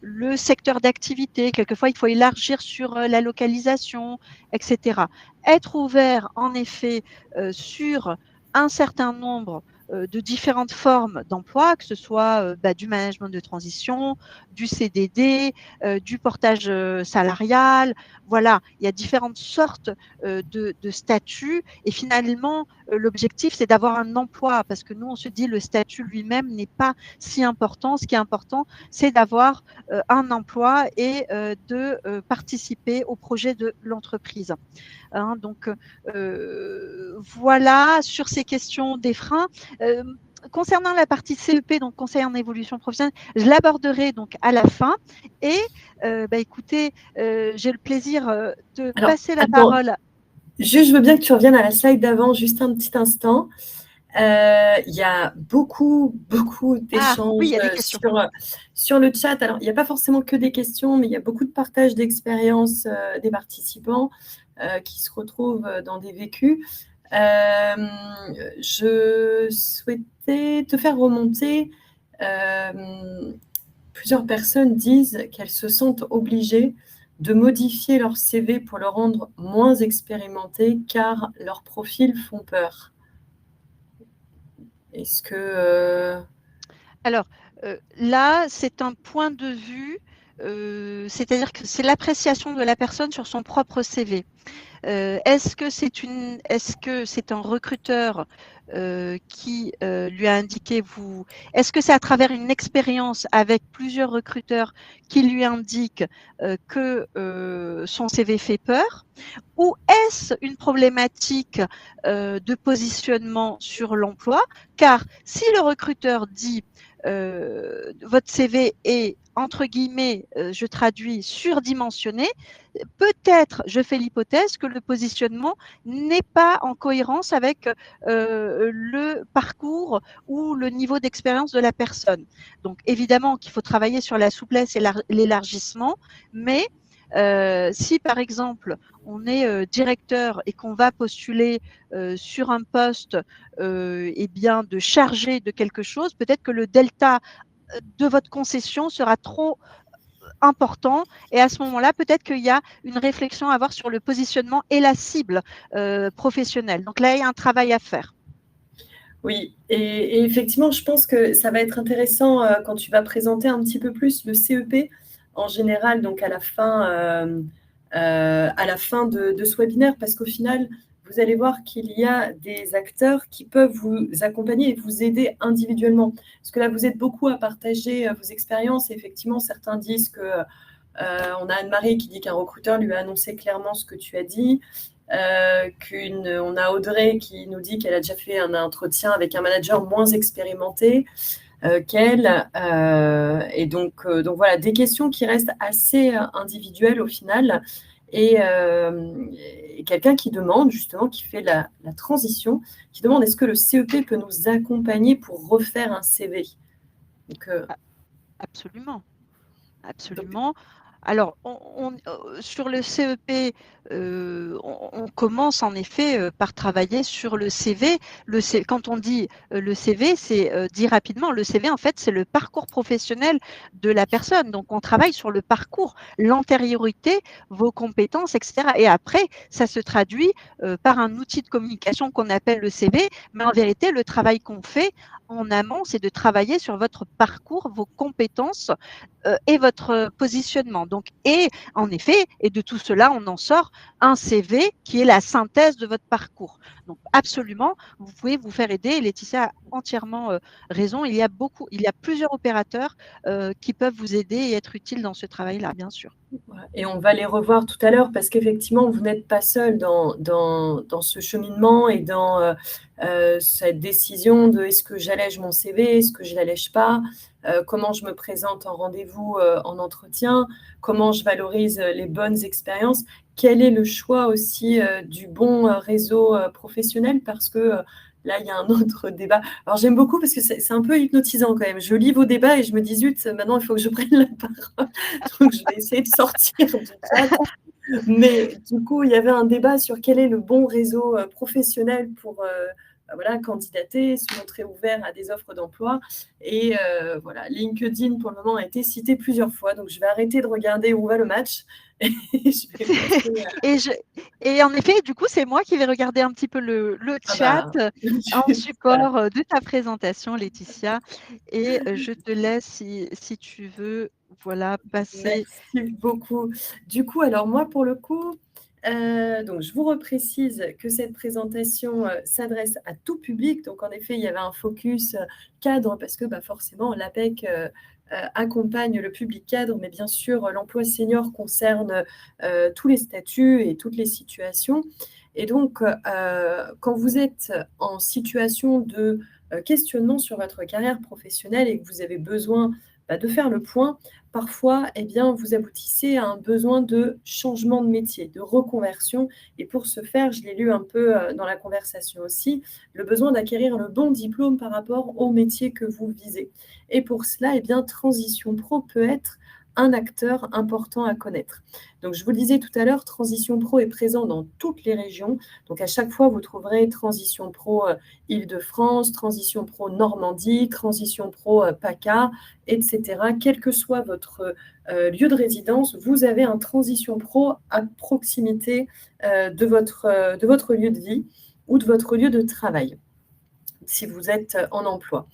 Speaker 2: le secteur d'activité. Quelquefois, il faut élargir sur la localisation, etc. Être ouvert, en effet, sur un certain nombre de différentes formes d'emploi, que ce soit du management de transition, du CDD, du portage salarial. Voilà, il y a différentes sortes de statuts et finalement, l'objectif, c'est d'avoir un emploi parce que nous, on se dit le statut lui-même n'est pas si important. Ce qui est important, c'est d'avoir un emploi et de participer au projet de l'entreprise. Hein, donc, voilà sur ces questions des freins. Concernant la partie CEP, donc conseil en évolution professionnelle, je l'aborderai donc à la fin. Et écoutez, j'ai le plaisir de passer la parole.
Speaker 1: Je veux bien que tu reviennes à la slide d'avant, juste un petit instant. Il y a beaucoup d'échanges sur le chat. Alors, il n'y a pas forcément que des questions, mais il y a beaucoup de partage d'expériences des participants qui se retrouvent dans des vécus. Je souhaitais te faire remonter. Plusieurs personnes disent qu'elles se sentent obligées de modifier leur CV pour le rendre moins expérimenté car leurs profils font peur. Est-ce que…
Speaker 2: Alors, là, c'est un point de vue, c'est-à-dire que c'est l'appréciation de la personne sur son propre CV. Est-ce que c'est un recruteur qui lui a indiqué est-ce que c'est à travers une expérience avec plusieurs recruteurs qui lui indiquent que son CV fait peur, ou est-ce une problématique de positionnement sur l'emploi? Car si le recruteur dit votre CV est entre guillemets, je traduis, surdimensionné, peut-être, je fais l'hypothèse que le positionnement n'est pas en cohérence avec le parcours ou le niveau d'expérience de la personne. Donc, évidemment qu'il faut travailler sur la souplesse et l'élargissement, mais si, par exemple, on est directeur et qu'on va postuler sur un poste de chargé de quelque chose, peut-être que le delta de votre concession sera trop important et à ce moment-là, peut-être qu'il y a une réflexion à avoir sur le positionnement et la cible professionnelle. Donc là, il y a un travail à faire.
Speaker 1: Oui, et effectivement, je pense que ça va être intéressant quand tu vas présenter un petit peu plus le CEP en général, donc à la fin de ce webinaire, parce qu'au final, vous allez voir qu'il y a des acteurs qui peuvent vous accompagner et vous aider individuellement. Parce que là, vous êtes beaucoup à partager vos expériences, et effectivement, certains disent que on a Anne-Marie qui dit qu'un recruteur lui a annoncé clairement ce que tu as dit. On a Audrey qui nous dit qu'elle a déjà fait un entretien avec un manager moins expérimenté qu'elle. Et donc voilà, des questions qui restent assez individuelles au final. Et quelqu'un qui demande, justement, qui fait la transition, qui demande est-ce que le CEP peut nous accompagner pour refaire un CV. Donc,
Speaker 2: Absolument.
Speaker 1: donc,
Speaker 2: Absolument. Alors, sur le CEP, on commence en effet par travailler sur le CV. Quand on dit le CV, c'est dit rapidement, le CV, en fait, c'est le parcours professionnel de la personne. Donc, on travaille sur le parcours, l'antériorité, vos compétences, etc. Et après, ça se traduit par un outil de communication qu'on appelle le CV. Mais en vérité, le travail qu'on fait en amont, c'est de travailler sur votre parcours, vos compétences et votre positionnement. Donc, et en effet, et de tout cela, on en sort un CV qui est la synthèse de votre parcours. Donc, absolument, vous pouvez vous faire aider. Laetitia a entièrement raison. Il y a plusieurs opérateurs qui peuvent vous aider et être utiles dans ce travail-là, bien sûr.
Speaker 1: Et on va les revoir tout à l'heure parce qu'effectivement, vous n'êtes pas seul dans ce cheminement et dans cette décision de est-ce que j'allège mon CV, est-ce que je ne l'allège pas, comment je me présente en rendez-vous, en entretien, comment je valorise les bonnes expériences, quel est le choix aussi du bon réseau professionnel parce que là, il y a un autre débat. Alors, j'aime beaucoup parce que c'est un peu hypnotisant quand même. Je lis vos débats et je me dis, zut, maintenant, il faut que je prenne la parole. Donc, je vais essayer de sortir du chat. Mais du coup, il y avait un débat sur quel est le bon réseau professionnel pour voilà, candidater, se montrer ouvert à des offres d'emploi. Et voilà, LinkedIn, pour le moment, a été cité plusieurs fois. Donc, je vais arrêter de regarder où va le match. Et je vais passer
Speaker 2: Et en effet, du coup, c'est moi qui vais regarder un petit peu le
Speaker 1: ah
Speaker 2: chat
Speaker 1: bah,
Speaker 2: en
Speaker 1: voilà.
Speaker 2: support de ta présentation, Laetitia. Et je te laisse, si tu veux, voilà, passer.
Speaker 1: Merci beaucoup. Du coup, alors moi, pour le coup, donc je vous reprécise que cette présentation s'adresse à tout public. Donc, en effet, il y avait un focus cadre parce que bah, forcément, l'APEC accompagne le public cadre, mais bien sûr, l'emploi senior concerne tous les statuts et toutes les situations. Et donc, quand vous êtes en situation de questionnement sur votre carrière professionnelle et que vous avez besoin bah, de faire le point, parfois, eh bien, vous aboutissez à un besoin de changement de métier, de reconversion. Et pour ce faire, je l'ai lu un peu dans la conversation aussi, le besoin d'acquérir le bon diplôme par rapport au métier que vous visez. Et pour cela, eh bien, Transition Pro peut être un acteur important à connaître. Donc, je vous le disais tout à l'heure, Transition Pro est présent dans toutes les régions. Donc, à chaque fois, vous trouverez Transition Pro Île-de-France, Transition Pro Normandie, Transition Pro PACA, etc. Quel que soit votre lieu de résidence, vous avez un Transition Pro à proximité de votre lieu de vie ou de votre lieu de travail, si vous êtes en emploi.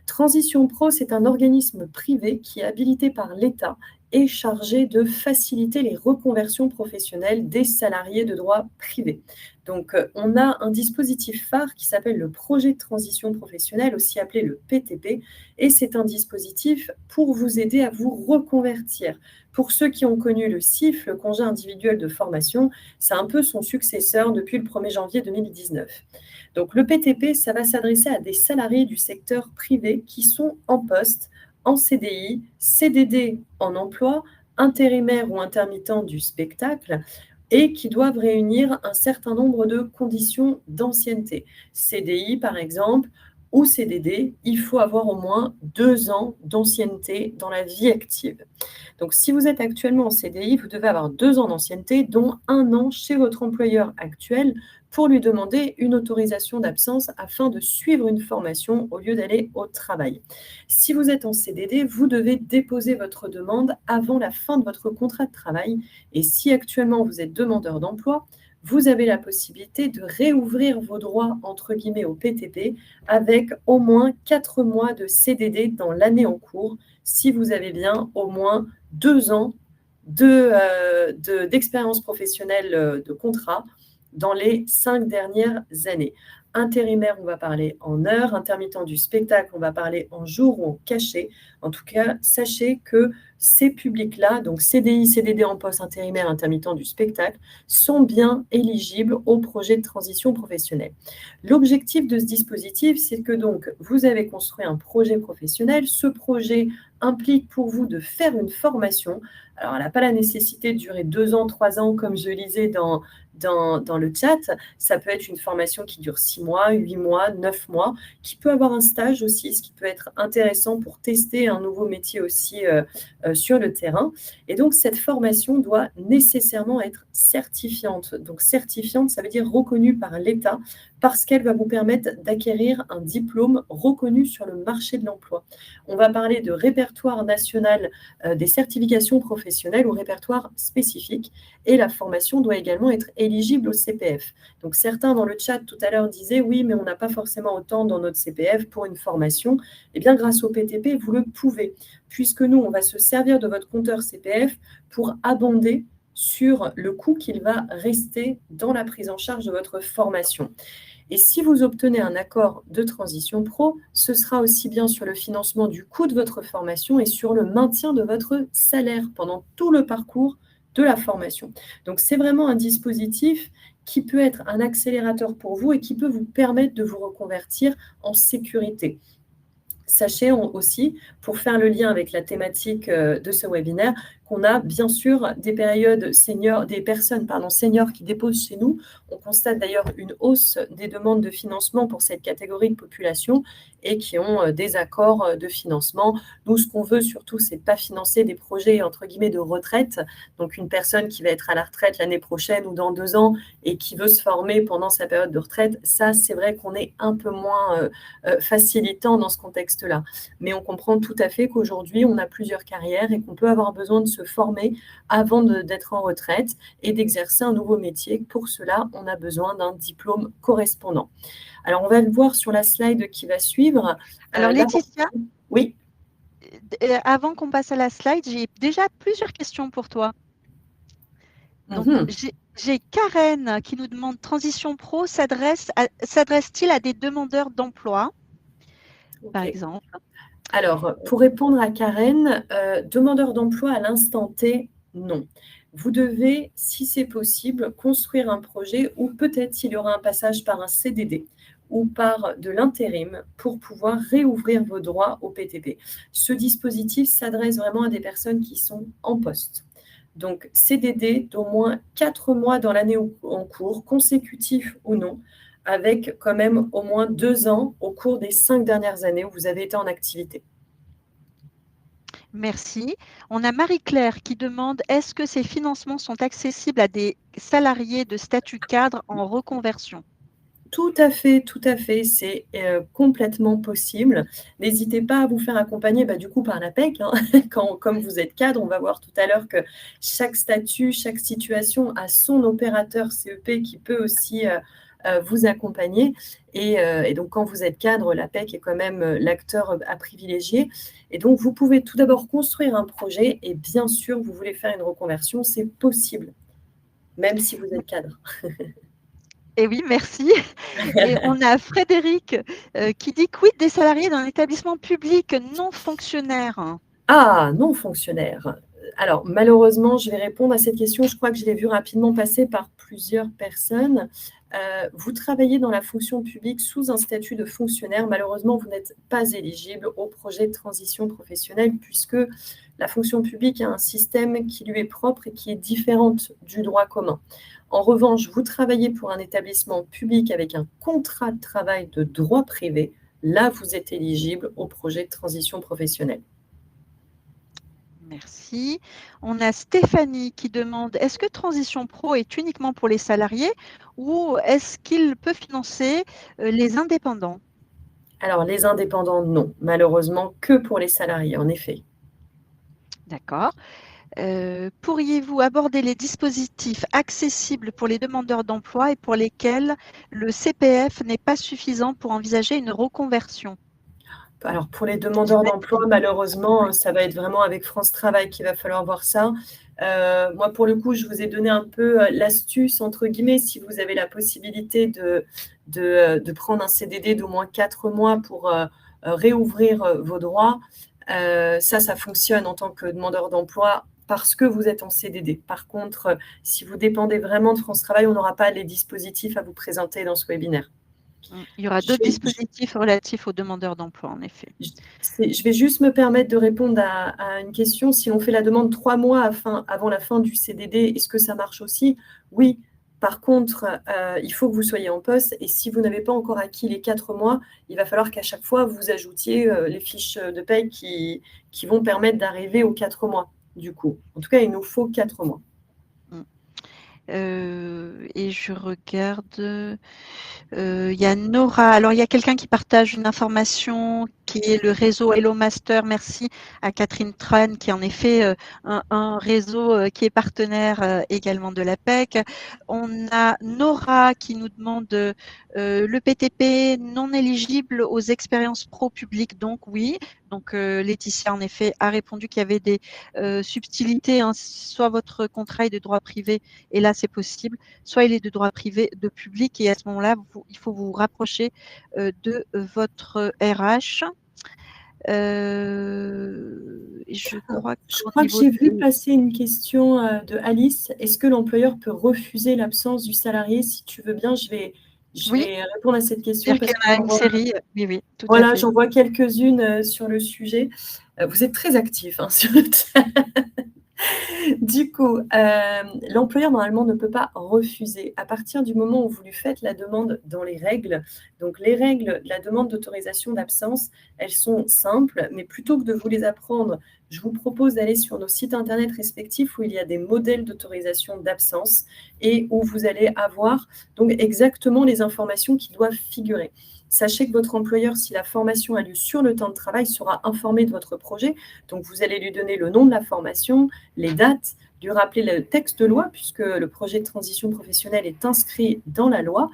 Speaker 1: Transition Pro, c'est un organisme privé qui est habilité par l'État et chargé de faciliter les reconversions professionnelles des salariés de droit privé. Donc, on a un dispositif phare qui s'appelle le projet de transition professionnelle, aussi appelé le PTP, et c'est un dispositif pour vous aider à vous reconvertir. Pour ceux qui ont connu le CIF, le congé individuel de formation, c'est un peu son successeur depuis le 1er janvier 2019. Donc, le PTP, ça va s'adresser à des salariés du secteur privé qui sont en poste, en CDI, CDD en emploi, intérimaire ou intermittent du spectacle, et qui doivent réunir un certain nombre de conditions d'ancienneté. CDI, par exemple, ou CDD, il faut avoir au moins 2 ans d'ancienneté dans la vie active. Donc, si vous êtes actuellement en CDI, vous devez avoir 2 ans d'ancienneté, dont 1 an chez votre employeur actuel pour lui demander une autorisation d'absence afin de suivre une formation au lieu d'aller au travail. Si vous êtes en CDD, vous devez déposer votre demande avant la fin de votre contrat de travail. Et si actuellement vous êtes demandeur d'emploi, vous avez la possibilité de réouvrir vos droits, entre guillemets, au PTP avec au moins 4 mois de CDD dans l'année en cours, si vous avez bien au moins 2 ans d'expérience professionnelle de contrat dans les 5 dernières années. Intérimaire, on va parler en heures. Intermittent du spectacle, on va parler en jour ou en cachet. En tout cas, sachez que ces publics-là, donc CDI, CDD en poste, intérimaire, intermittent du spectacle, sont bien éligibles au projet de transition professionnelle. L'objectif de ce dispositif, c'est que donc vous avez construit un projet professionnel. Ce projet implique pour vous de faire une formation. Alors, elle n'a pas la nécessité de durer 2 ans, 3 ans, comme je lisais dans le chat. Ça peut être une formation qui dure 6 mois, 8 mois, 9 mois, qui peut avoir un stage aussi, ce qui peut être intéressant pour tester un nouveau métier aussi sur le terrain. Et donc, cette formation doit nécessairement être certifiante. Donc, certifiante, ça veut dire reconnue par l'État parce qu'elle va vous permettre d'acquérir un diplôme reconnu sur le marché de l'emploi. On va parler de répertoire national des certifications professionnelles ou répertoire spécifique. Et la formation doit également être éligible au CPF. Donc, certains dans le chat tout à l'heure disaient « Oui, mais on n'a pas forcément autant dans notre CPF pour une formation. » Eh bien, grâce au PTP, vous le pouvez, puisque nous, on va se servir de votre compteur CPF pour abonder sur le coût qu'il va rester dans la prise en charge de votre formation. Et si vous obtenez un accord de transition pro, ce sera aussi bien sur le financement du coût de votre formation et sur le maintien de votre salaire pendant tout le parcours de la formation. Donc, c'est vraiment un dispositif qui peut être un accélérateur pour vous et qui peut vous permettre de vous reconvertir en sécurité. Sachez aussi, pour faire le lien avec la thématique de ce webinaire, qu'on a bien sûr des personnes seniors qui déposent chez nous. On constate d'ailleurs une hausse des demandes de financement pour cette catégorie de population et qui ont des accords de financement. Nous, ce qu'on veut surtout, c'est de ne pas financer des projets entre guillemets de retraite. Donc, une personne qui va être à la retraite l'année prochaine ou dans 2 ans et qui veut se former pendant sa période de retraite, ça, c'est vrai qu'on est un peu moins facilitant dans ce contexte-là. Mais on comprend tout à fait qu'aujourd'hui, on a plusieurs carrières et qu'on peut avoir besoin de se former avant d'être en retraite et d'exercer un nouveau métier. Pour cela, on a besoin d'un diplôme correspondant. Alors, on va le voir sur la slide qui va suivre.
Speaker 2: Alors, Laetitia,
Speaker 1: oui.
Speaker 2: Avant qu'on passe à la slide, j'ai déjà plusieurs questions pour toi. Donc, j'ai Karen qui nous demande transition pro s'adresse-t-il à des demandeurs d'emploi, par exemple?
Speaker 1: Alors, pour répondre à Karen, demandeur d'emploi à l'instant T, non. Vous devez, si c'est possible, construire un projet où peut-être s'il y aura un passage par un CDD ou par de l'intérim pour pouvoir réouvrir vos droits au PTP. Ce dispositif s'adresse vraiment à des personnes qui sont en poste. Donc, CDD d'au moins 4 mois dans l'année en cours, consécutif ou non, avec quand même au moins 2 ans au cours des 5 dernières années où vous avez été en activité.
Speaker 2: Merci. On a Marie-Claire qui demande « Est-ce que ces financements sont accessibles à des salariés de statut cadre en reconversion ?»
Speaker 1: Tout à fait, c'est complètement possible. N'hésitez pas à vous faire accompagner du coup par l'APEC. Comme vous êtes cadre, on va voir tout à l'heure que chaque statut, chaque situation a son opérateur CEP qui peut aussi vous accompagner. Et donc, quand vous êtes cadre, l'APEC est quand même l'acteur à privilégier. Et donc, vous pouvez tout d'abord construire un projet et bien sûr, vous voulez faire une reconversion, c'est possible, même si vous êtes cadre.
Speaker 2: Et oui, merci. Et on a Frédéric qui dit « Quid des salariés d'un établissement public non fonctionnaire ?»
Speaker 1: Ah, non fonctionnaire. Alors, malheureusement, je vais répondre à cette question. Je crois que je l'ai vu rapidement passer par plusieurs personnes. Vous travaillez dans la fonction publique sous un statut de fonctionnaire. Malheureusement, vous n'êtes pas éligible au projet de transition professionnelle puisque la fonction publique a un système qui lui est propre et qui est différent du droit commun. En revanche, vous travaillez pour un établissement public avec un contrat de travail de droit privé. Là, vous êtes éligible au projet de transition professionnelle.
Speaker 2: Merci. On a Stéphanie qui demande « Est-ce que Transition Pro est uniquement pour les salariés ou est-ce qu'il peut financer les indépendants ?»
Speaker 1: Alors, les indépendants, non. Malheureusement, que pour les salariés, en effet.
Speaker 2: D'accord. Pourriez-vous aborder les dispositifs accessibles pour les demandeurs d'emploi et pour lesquels le CPF n'est pas suffisant pour envisager une reconversion?
Speaker 1: Alors, pour les demandeurs d'emploi, malheureusement, ça va être vraiment avec France Travail qu'il va falloir voir ça. Moi, pour le coup, je vous ai donné un peu l'astuce, entre guillemets, si vous avez la possibilité de prendre un CDD d'au moins 4 mois pour réouvrir vos droits. Ça fonctionne en tant que demandeur d'emploi parce que vous êtes en CDD. Par contre, si vous dépendez vraiment de France Travail, on n'aura pas les dispositifs à vous présenter dans ce webinaire.
Speaker 2: Il y aura d'autres dispositifs relatifs aux demandeurs d'emploi, en effet.
Speaker 1: Je vais juste me permettre de répondre à une question. Si on fait la demande 3 mois avant la fin du CDD, est-ce que ça marche aussi? Oui. Par contre, il faut que vous soyez en poste et si vous n'avez pas encore acquis les 4 mois, il va falloir qu'à chaque fois, vous ajoutiez les fiches de paye qui vont permettre d'arriver aux 4 mois, du coup. En tout cas, il nous faut 4 mois.
Speaker 2: Et je regarde, il y a Nora. Alors, il y a quelqu'un qui partage une information qui est le réseau Hello Master. Merci à Catherine Tran, qui est en effet un réseau qui est partenaire également de l'APEC. On a Nora qui nous demande le PTP non éligible aux expériences pro publiques. Donc, oui. Donc, Laetitia, en effet, a répondu qu'il y avait des subtilités. Hein, soit votre contrat est de droit privé, et là, c'est possible. Soit il est de droit privé, de public, et à ce moment-là, il faut vous rapprocher de votre RH. Je crois que
Speaker 1: j'ai vu passer une question de Alice. Est-ce que l'employeur peut refuser l'absence du salarié? Si tu veux bien, je vais répondre à cette question.
Speaker 2: Parce qu'il y a une série, oui, tout à fait.
Speaker 1: Voilà, j'en vois quelques-unes sur le sujet. Vous êtes très actifs sur le chat. Du coup, l'employeur, normalement, ne peut pas refuser. À partir du moment où vous lui faites la demande dans les règles, donc les règles de la demande d'autorisation d'absence, elles sont simples, mais plutôt que de vous les apprendre, je vous propose d'aller sur nos sites internet respectifs où il y a des modèles d'autorisation d'absence et où vous allez avoir donc exactement les informations qui doivent figurer. Sachez que votre employeur, si la formation a lieu sur le temps de travail, sera informé de votre projet. Donc, vous allez lui donner le nom de la formation, les dates, lui rappeler le texte de loi, puisque le projet de transition professionnelle est inscrit dans la loi.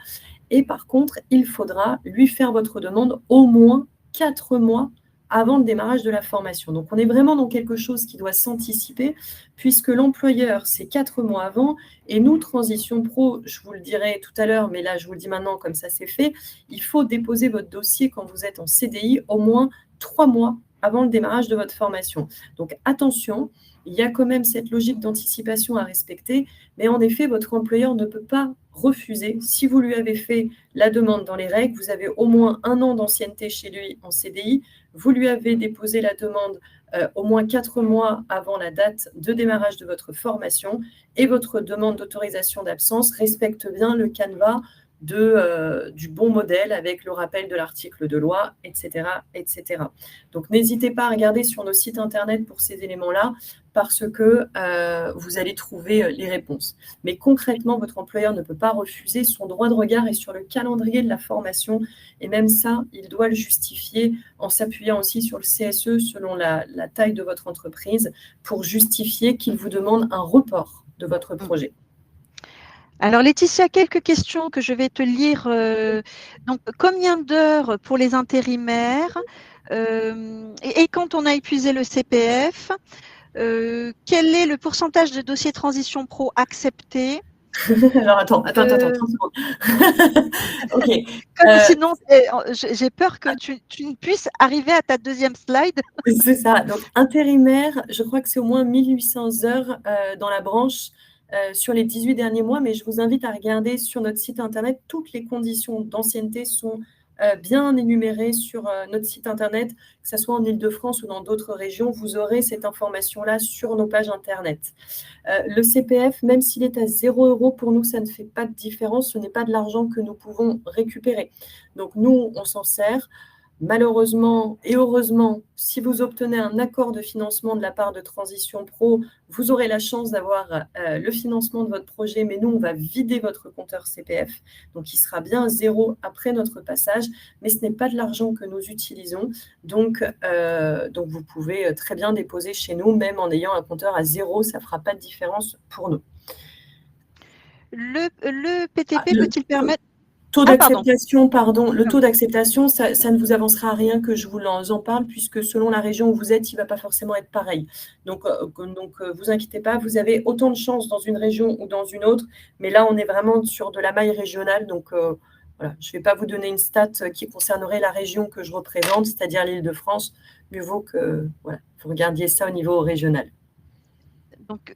Speaker 1: Et par contre, il faudra lui faire votre demande au moins 4 mois avant le démarrage de la formation. Donc, on est vraiment dans quelque chose qui doit s'anticiper, puisque l'employeur, c'est 4 mois avant, et nous, Transition Pro, je vous le dirai tout à l'heure, mais là, je vous le dis maintenant, comme ça, c'est fait, il faut déposer votre dossier quand vous êtes en CDI au moins 3 mois avant le démarrage de votre formation. Donc, attention, il y a quand même cette logique d'anticipation à respecter, mais en effet, votre employeur ne peut pas refuser. Si vous lui avez fait la demande dans les règles, vous avez au moins 1 an d'ancienneté chez lui en CDI, vous lui avez déposé la demande au moins 4 mois avant la date de démarrage de votre formation et votre demande d'autorisation d'absence respecte bien le canevas du bon modèle avec le rappel de l'article de loi, etc., etc. Donc, n'hésitez pas à regarder sur nos sites internet pour ces éléments-là parce que vous allez trouver les réponses. Mais concrètement, votre employeur ne peut pas refuser. Son droit de regard est sur le calendrier de la formation et même ça, il doit le justifier en s'appuyant aussi sur le CSE selon la taille de votre entreprise pour justifier qu'il vous demande un report de votre projet.
Speaker 2: Alors Laetitia, quelques questions que je vais te lire. Donc, combien d'heures pour les intérimaires et quand on a épuisé le CPF, quel est le pourcentage de dossiers transition pro acceptés?
Speaker 1: Alors, attends, 30 secondes. Ok.
Speaker 2: Sinon, j'ai peur que tu ne puisses arriver à ta deuxième slide.
Speaker 1: C'est ça. Donc, intérimaire, je crois que c'est au moins 1800 heures dans la branche sur les 18 derniers mois, mais je vous invite à regarder sur notre site internet. Toutes les conditions d'ancienneté sont bien énumérées sur notre site internet, que ce soit en Île-de-France ou dans d'autres régions. Vous aurez cette information-là sur nos pages internet. Le CPF, même s'il est à 0 € pour nous, ça ne fait pas de différence. Ce n'est pas de l'argent que nous pouvons récupérer. Donc, nous, on s'en sert. Malheureusement et heureusement, si vous obtenez un accord de financement de la part de Transition Pro, vous aurez la chance d'avoir le financement de votre projet, mais nous, on va vider votre compteur CPF, donc il sera bien à zéro après notre passage, mais ce n'est pas de l'argent que nous utilisons, donc vous pouvez très bien déposer chez nous, même en ayant un compteur à zéro, ça ne fera pas de différence pour nous.
Speaker 2: Le PTP peut-il permettre…
Speaker 1: Taux d'acceptation, pardon. Le taux
Speaker 2: Oui.
Speaker 1: d'acceptation, ça ne vous avancera à rien que je vous en parle, puisque selon la région où vous êtes, il ne va pas forcément être pareil. Donc, vous inquiétez pas, vous avez autant de chances dans une région ou dans une autre, mais là, on est vraiment sur de la maille régionale. Donc, voilà, je ne vais pas vous donner une stat qui concernerait la région que je représente, c'est-à-dire l'Île-de-France. Mieux vaut que vous regardiez ça au niveau régional.
Speaker 2: Donc,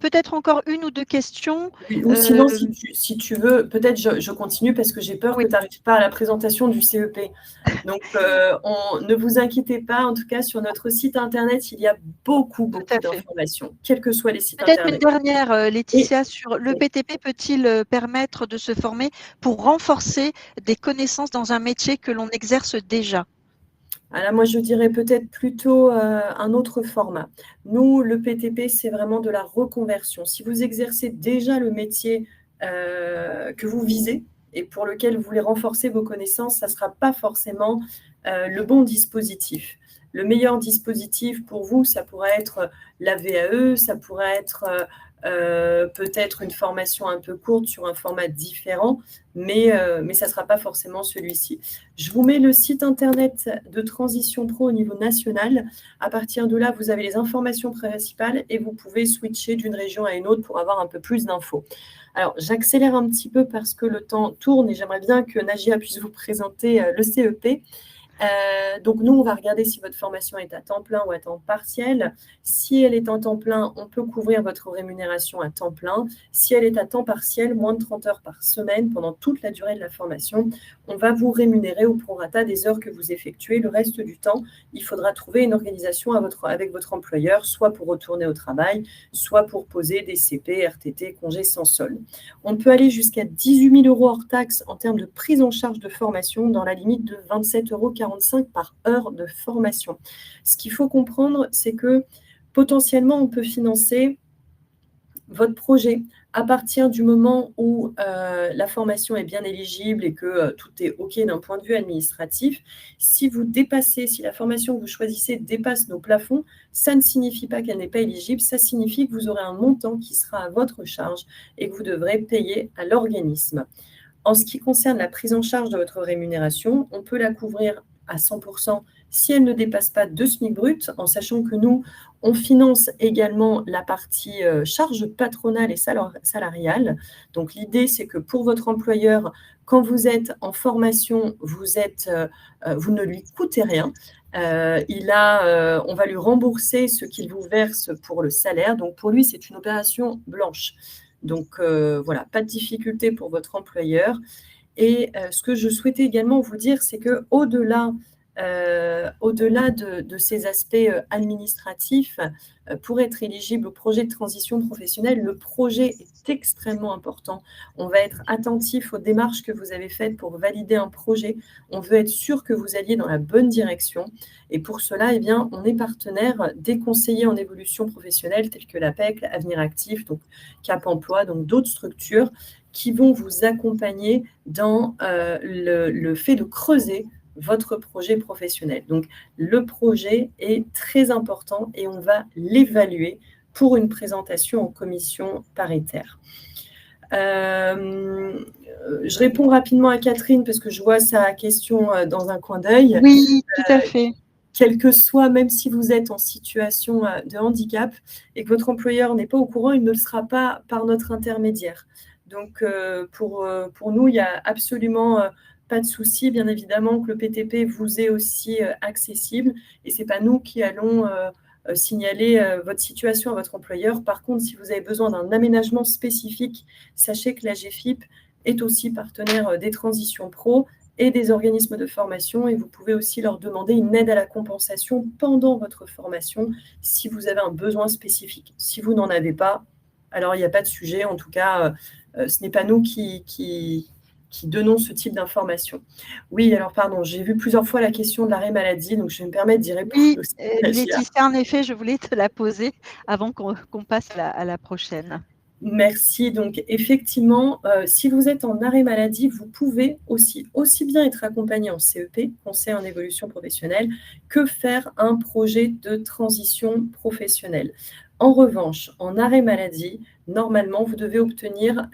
Speaker 2: peut-être encore une ou deux questions.
Speaker 1: Ou sinon, si tu veux, peut-être je continue parce que j'ai peur que tu n'arrives pas à la présentation du CEP. Donc, ne vous inquiétez pas. En tout cas, sur notre site Internet, il y a beaucoup d'informations, quels que soient les sites Internet.
Speaker 2: Peut-être une dernière, Laetitia, sur le PTP peut-il permettre de se former pour renforcer des connaissances dans un métier que l'on exerce déjà ?
Speaker 1: Alors moi, je dirais peut-être plutôt un autre format. Nous, le PTP, c'est vraiment de la reconversion. Si vous exercez déjà le métier que vous visez et pour lequel vous voulez renforcer vos connaissances, ça ne sera pas forcément le bon dispositif. Le meilleur dispositif pour vous, ça pourrait être la VAE, ça pourrait être peut-être une formation un peu courte sur un format différent, mais ça ne sera pas forcément celui-ci. Je vous mets le site internet de Transition Pro au niveau national. À partir de là, vous avez les informations principales et vous pouvez switcher d'une région à une autre pour avoir un peu plus d'infos. Alors, j'accélère un petit peu parce que le temps tourne et j'aimerais bien que Nagia puisse vous présenter le CEP. Donc, nous, on va regarder si votre formation est à temps plein ou à temps partiel. Si elle est en temps plein, on peut couvrir votre rémunération à temps plein. Si elle est à temps partiel, moins de 30 heures par semaine pendant toute la durée de la formation, on va vous rémunérer au prorata des heures que vous effectuez. Le reste du temps, il faudra trouver une organisation avec votre employeur, soit pour retourner au travail, soit pour poser des CP, RTT, congés sans solde. On peut aller jusqu'à 18 000 € hors taxes en termes de prise en charge de formation dans la limite de 27,45 € par heure de formation. Ce qu'il faut comprendre, c'est que potentiellement, on peut financer votre projet à partir du moment où la formation est bien éligible et que tout est OK d'un point de vue administratif. Si la formation que vous choisissez dépasse nos plafonds, ça ne signifie pas qu'elle n'est pas éligible, ça signifie que vous aurez un montant qui sera à votre charge et que vous devrez payer à l'organisme. En ce qui concerne la prise en charge de votre rémunération, on peut la couvrir à 100% si elle ne dépasse pas 2 SMIC bruts, en sachant que nous, on finance également la partie charge patronale et salariale. Donc, l'idée, c'est que pour votre employeur, quand vous êtes en formation, vous ne lui coûtez rien. On va lui rembourser ce qu'il vous verse pour le salaire. Donc, pour lui, c'est une opération blanche. Donc, voilà, pas de difficulté pour votre employeur. Et ce que je souhaitais également vous dire, c'est qu'au-delà de ces aspects administratifs, pour être éligible au projet de transition professionnelle, le projet est extrêmement important. On va être attentif aux démarches que vous avez faites pour valider un projet. On veut être sûr que vous alliez dans la bonne direction. Et pour cela, eh bien, on est partenaire des conseillers en évolution professionnelle tels que l'APEC, Avenir Actif, donc Cap Emploi, donc d'autres structures qui vont vous accompagner dans le fait de creuser votre projet professionnel. Donc, le projet est très important et on va l'évaluer pour une présentation en commission paritaire. Je réponds rapidement à Catherine parce que je vois sa question dans un coin d'œil.
Speaker 2: Oui, tout à fait.
Speaker 1: Quel que soit, même si vous êtes en situation de handicap et que votre employeur n'est pas au courant, il ne le sera pas par notre intermédiaire. Donc, pour nous, il n'y a absolument pas de souci. Bien évidemment que le PTP vous est aussi accessible et ce n'est pas nous qui allons signaler votre situation à votre employeur. Par contre, si vous avez besoin d'un aménagement spécifique, sachez que la GFIP est aussi partenaire des Transitions Pro et des organismes de formation et vous pouvez aussi leur demander une aide à la compensation pendant votre formation si vous avez un besoin spécifique. Si vous n'en avez pas, alors il n'y a pas de sujet. En tout cas, ce n'est pas nous qui qui donnons ce type d'informations. Oui, alors pardon, j'ai vu plusieurs fois la question de l'arrêt maladie, donc je vais me permettre d'y répondre
Speaker 2: Oui,
Speaker 1: aussi.
Speaker 2: Laetitia, en effet, je voulais te la poser avant qu'on passe à la prochaine.
Speaker 1: Merci. Donc, effectivement, si vous êtes en arrêt maladie, vous pouvez aussi bien être accompagné en CEP, conseil en évolution professionnelle, que faire un projet de transition professionnelle. En revanche, en arrêt maladie, normalement, vous devez obtenir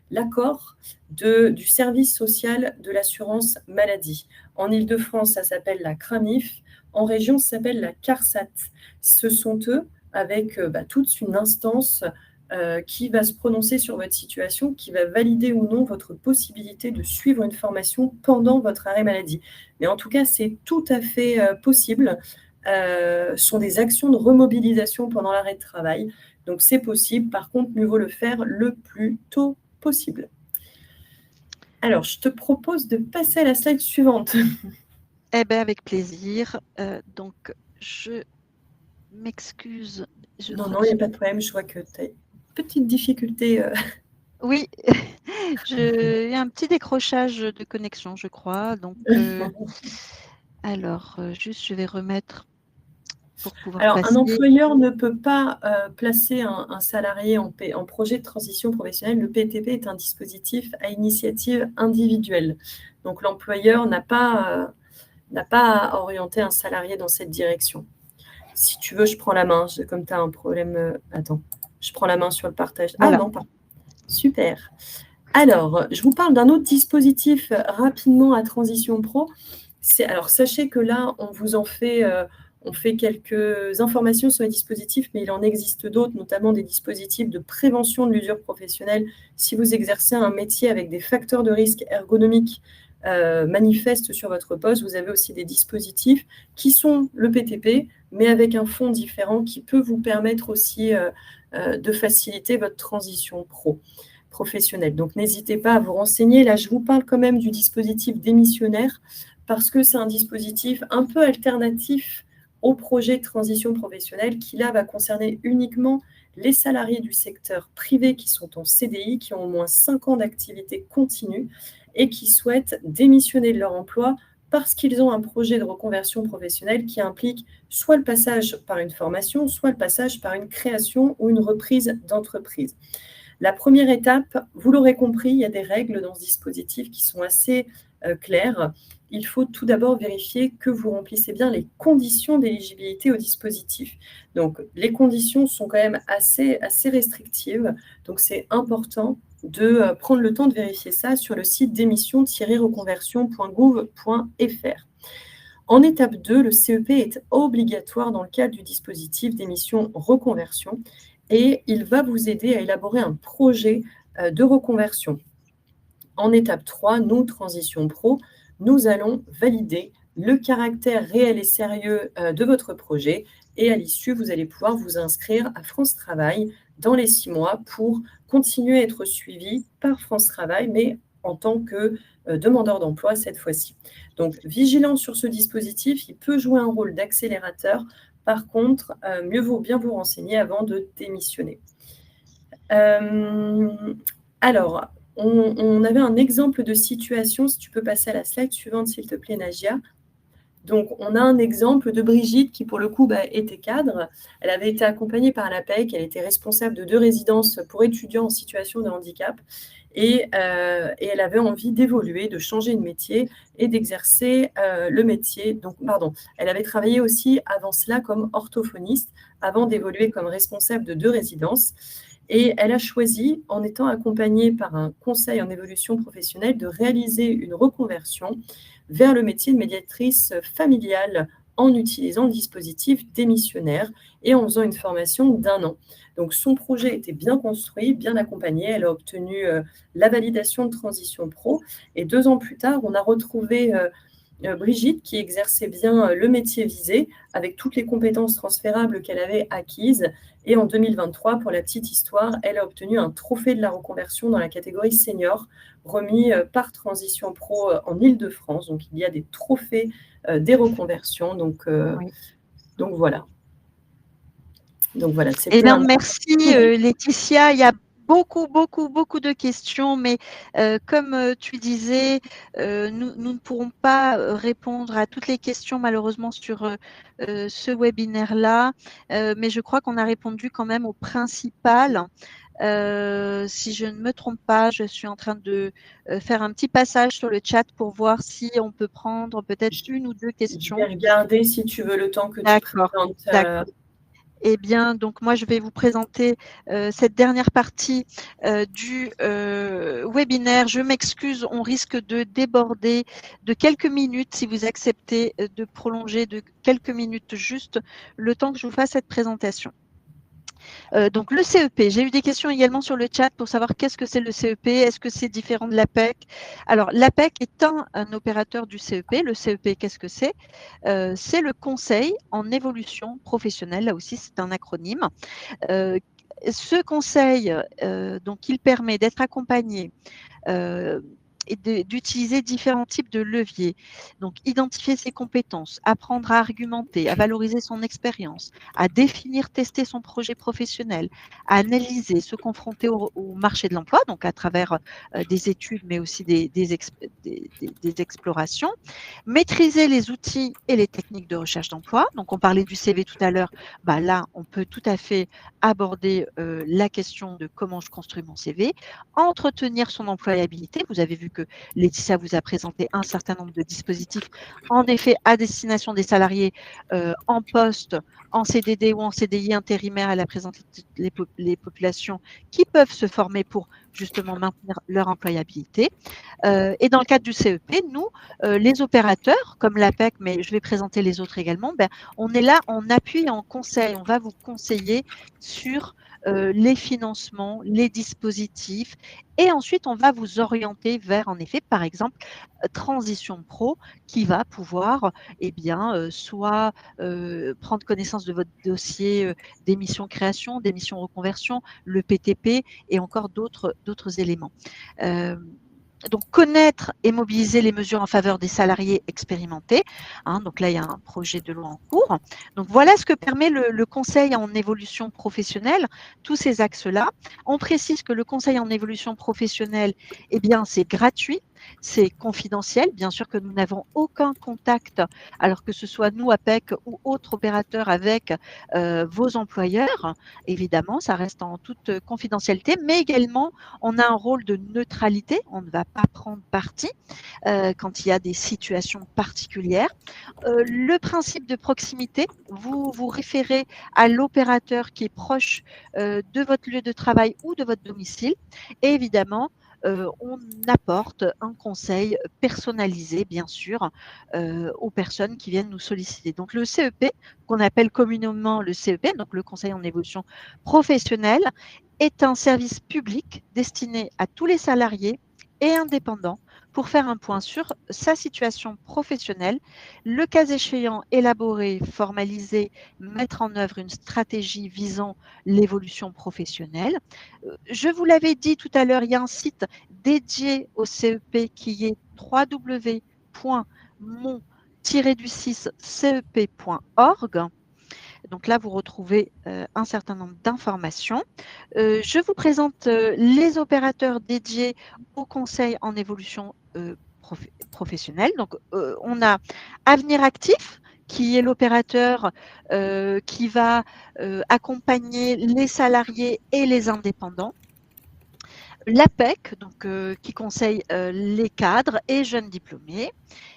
Speaker 1: l'accord du service social de l'assurance maladie. En Île-de-France, ça s'appelle la CRAMIF. En région, ça s'appelle la CARSAT. Ce sont eux avec toute une instance qui va se prononcer sur votre situation, qui va valider ou non votre possibilité de suivre une formation pendant votre arrêt maladie. Mais en tout cas, c'est tout à fait possible. Ce sont des actions de remobilisation pendant l'arrêt de travail. Donc, c'est possible. Par contre, mieux vaut le faire le plus tôt possible. Alors, je te propose de passer à la slide suivante.
Speaker 2: Eh bien, avec plaisir. Donc, je m'excuse.
Speaker 1: Non, il n'y a pas de problème. Je vois que tu as une petite difficulté.
Speaker 2: Oui, il y a un petit décrochage de connexion, je crois. Donc, alors, juste, je vais remettre pour pouvoir
Speaker 1: Alors,
Speaker 2: passer.
Speaker 1: un employeur ne peut pas placer un salarié en projet de transition professionnelle. Le PTP est un dispositif à initiative individuelle. Donc, l'employeur n'a pas à orienter un salarié dans cette direction. Si tu veux, je prends la main. Comme tu as un problème... attends, je prends la main sur le partage.
Speaker 2: Voilà.
Speaker 1: Ah non, pardon. Super. Alors, je vous parle d'un autre dispositif rapidement à Transition Pro. Alors, sachez que là, on fait quelques informations sur les dispositifs, mais il en existe d'autres, notamment des dispositifs de prévention de l'usure professionnelle. Si vous exercez un métier avec des facteurs de risque ergonomiques manifestes sur votre poste, vous avez aussi des dispositifs qui sont le PTP, mais avec un fonds différent qui peut vous permettre aussi de faciliter votre transition professionnelle. Donc, n'hésitez pas à vous renseigner. Là, je vous parle quand même du dispositif démissionnaire parce que c'est un dispositif un peu alternatif au projet de transition professionnelle qui, là, va concerner uniquement les salariés du secteur privé qui sont en CDI, qui ont au moins 5 ans d'activité continue et qui souhaitent démissionner de leur emploi parce qu'ils ont un projet de reconversion professionnelle qui implique soit le passage par une formation, soit le passage par une création ou une reprise d'entreprise. La première étape, vous l'aurez compris, il y a des règles dans ce dispositif qui sont assez claires. Il faut tout d'abord vérifier que vous remplissez bien les conditions d'éligibilité au dispositif. Donc, les conditions sont quand même assez restrictives. Donc, c'est important de prendre le temps de vérifier ça sur le site démission-reconversion.gouv.fr. En étape 2, le CEP est obligatoire dans le cadre du dispositif d'émission reconversion et il va vous aider à élaborer un projet de reconversion. En étape 3, nous, Transition Pro, nous allons valider le caractère réel et sérieux de votre projet et à l'issue, vous allez pouvoir vous inscrire à France Travail dans les 6 mois pour continuer à être suivi par France Travail, mais en tant que demandeur d'emploi cette fois-ci. Donc, vigilant sur ce dispositif, il peut jouer un rôle d'accélérateur. Par contre, mieux vaut bien vous renseigner avant de démissionner. Alors, on avait un exemple de situation, si tu peux passer à la slide suivante, s'il te plaît, Nagia. Donc, on a un exemple de Brigitte qui, pour le coup, était cadre. Elle avait été accompagnée par l'APEC, elle était responsable de 2 résidences pour étudiants en situation de handicap. Et elle avait envie d'évoluer, de changer de métier et d'exercer le métier. Donc, elle avait travaillé aussi avant cela comme orthophoniste, avant d'évoluer comme responsable de 2 résidences. Et elle a choisi, en étant accompagnée par un conseil en évolution professionnelle, de réaliser une reconversion vers le métier de médiatrice familiale en utilisant le dispositif démissionnaire et en faisant une formation d'1 an. Donc, son projet était bien construit, bien accompagné. Elle a obtenu la validation de Transition Pro. Et 2 ans plus tard, on a retrouvé Brigitte qui exerçait bien le métier visé avec toutes les compétences transférables qu'elle avait acquises. Et en 2023, pour la petite histoire, elle a obtenu un trophée de la reconversion dans la catégorie senior remis par Transition Pro en Île-de-France. Donc, il y a des trophées des reconversions. Donc, voilà. Donc, voilà.
Speaker 2: Eh bien, merci Laetitia. Il y a beaucoup de questions, mais comme tu disais, nous ne pourrons pas répondre à toutes les questions malheureusement sur ce webinaire-là, mais je crois qu'on a répondu quand même aux principales. Si je ne me trompe pas, je suis en train de faire un petit passage sur le chat pour voir si on peut prendre peut-être une ou deux
Speaker 1: Je
Speaker 2: questions.
Speaker 1: vais regarder si tu veux le temps que tu
Speaker 2: D'accord,
Speaker 1: présentes.
Speaker 2: d'accord. Eh bien, donc moi, je vais vous présenter cette dernière partie du webinaire. Je m'excuse, on risque de déborder de quelques minutes si vous acceptez de prolonger de quelques minutes juste le temps que je vous fasse cette présentation. Donc le CEP, j'ai eu des questions également sur le chat pour savoir qu'est-ce que c'est le CEP, est-ce que c'est différent de l'APEC? Alors l'APEC est un opérateur du CEP. Le CEP, qu'est-ce que c'est? C'est le conseil en évolution professionnelle, là aussi c'est un acronyme. Ce conseil, donc il permet d'être accompagné et d'utiliser différents types de leviers. Donc, identifier ses compétences, apprendre à argumenter, à valoriser son expérience, à définir, tester son projet professionnel, à analyser, se confronter au marché de l'emploi, donc à travers des études, mais aussi des explorations, maîtriser les outils et les techniques de recherche d'emploi. Donc, on parlait du CV tout à l'heure. Bah, là, on peut tout à fait aborder la question de comment je construis mon CV, entretenir son employabilité. Vous avez vu que Laetitia vous a présenté un certain nombre de dispositifs, en effet, à destination des salariés en poste, en CDD ou en CDI intérimaire. Elle a présenté les populations qui peuvent se former pour justement maintenir leur employabilité. Et dans le cadre du CEP, nous, les opérateurs, comme l'APEC, mais je vais présenter les autres également, ben, on est là en appui et en conseil. On va vous conseiller sur les financements, les dispositifs, et ensuite on va vous orienter vers, en effet, par exemple, Transition Pro, qui va pouvoir, eh bien, soit prendre connaissance de votre dossier d'émission création, d'émission reconversion, le PTP et encore d'autres éléments. Donc, connaître et mobiliser les mesures en faveur des salariés expérimentés. Donc là, il y a un projet de loi en cours. Donc, voilà ce que permet le conseil en évolution professionnelle, tous ces axes-là. On précise que le conseil en évolution professionnelle, eh bien, c'est gratuit, c'est confidentiel. Bien sûr que nous n'avons aucun contact, alors que ce soit nous, APEC ou autres opérateurs, avec vos employeurs. Évidemment, ça reste en toute confidentialité, mais également, on a un rôle de neutralité. On ne va pas prendre parti quand il y a des situations particulières. Le principe de proximité, vous vous référez à l'opérateur qui est proche de votre lieu de travail ou de votre domicile. Et évidemment, on apporte un conseil personnalisé, bien sûr, aux personnes qui viennent nous solliciter. Donc, le CEP, qu'on appelle communément le CEP, donc le Conseil en évolution professionnelle, est un service public destiné à tous les salariés et indépendants pour faire un point sur sa situation professionnelle, le cas échéant élaborer, formaliser, mettre en œuvre une stratégie visant l'évolution professionnelle. Je vous l'avais dit tout à l'heure, il y a un site dédié au CEP qui est www.mon-du6cep.org. Donc là, vous retrouvez un certain nombre d'informations. Je vous présente les opérateurs dédiés au conseil en évolution professionnelle. Donc, on a Avenir Actif, qui est l'opérateur qui va accompagner les salariés et les indépendants. L'APEC, donc, qui conseille les cadres et jeunes diplômés.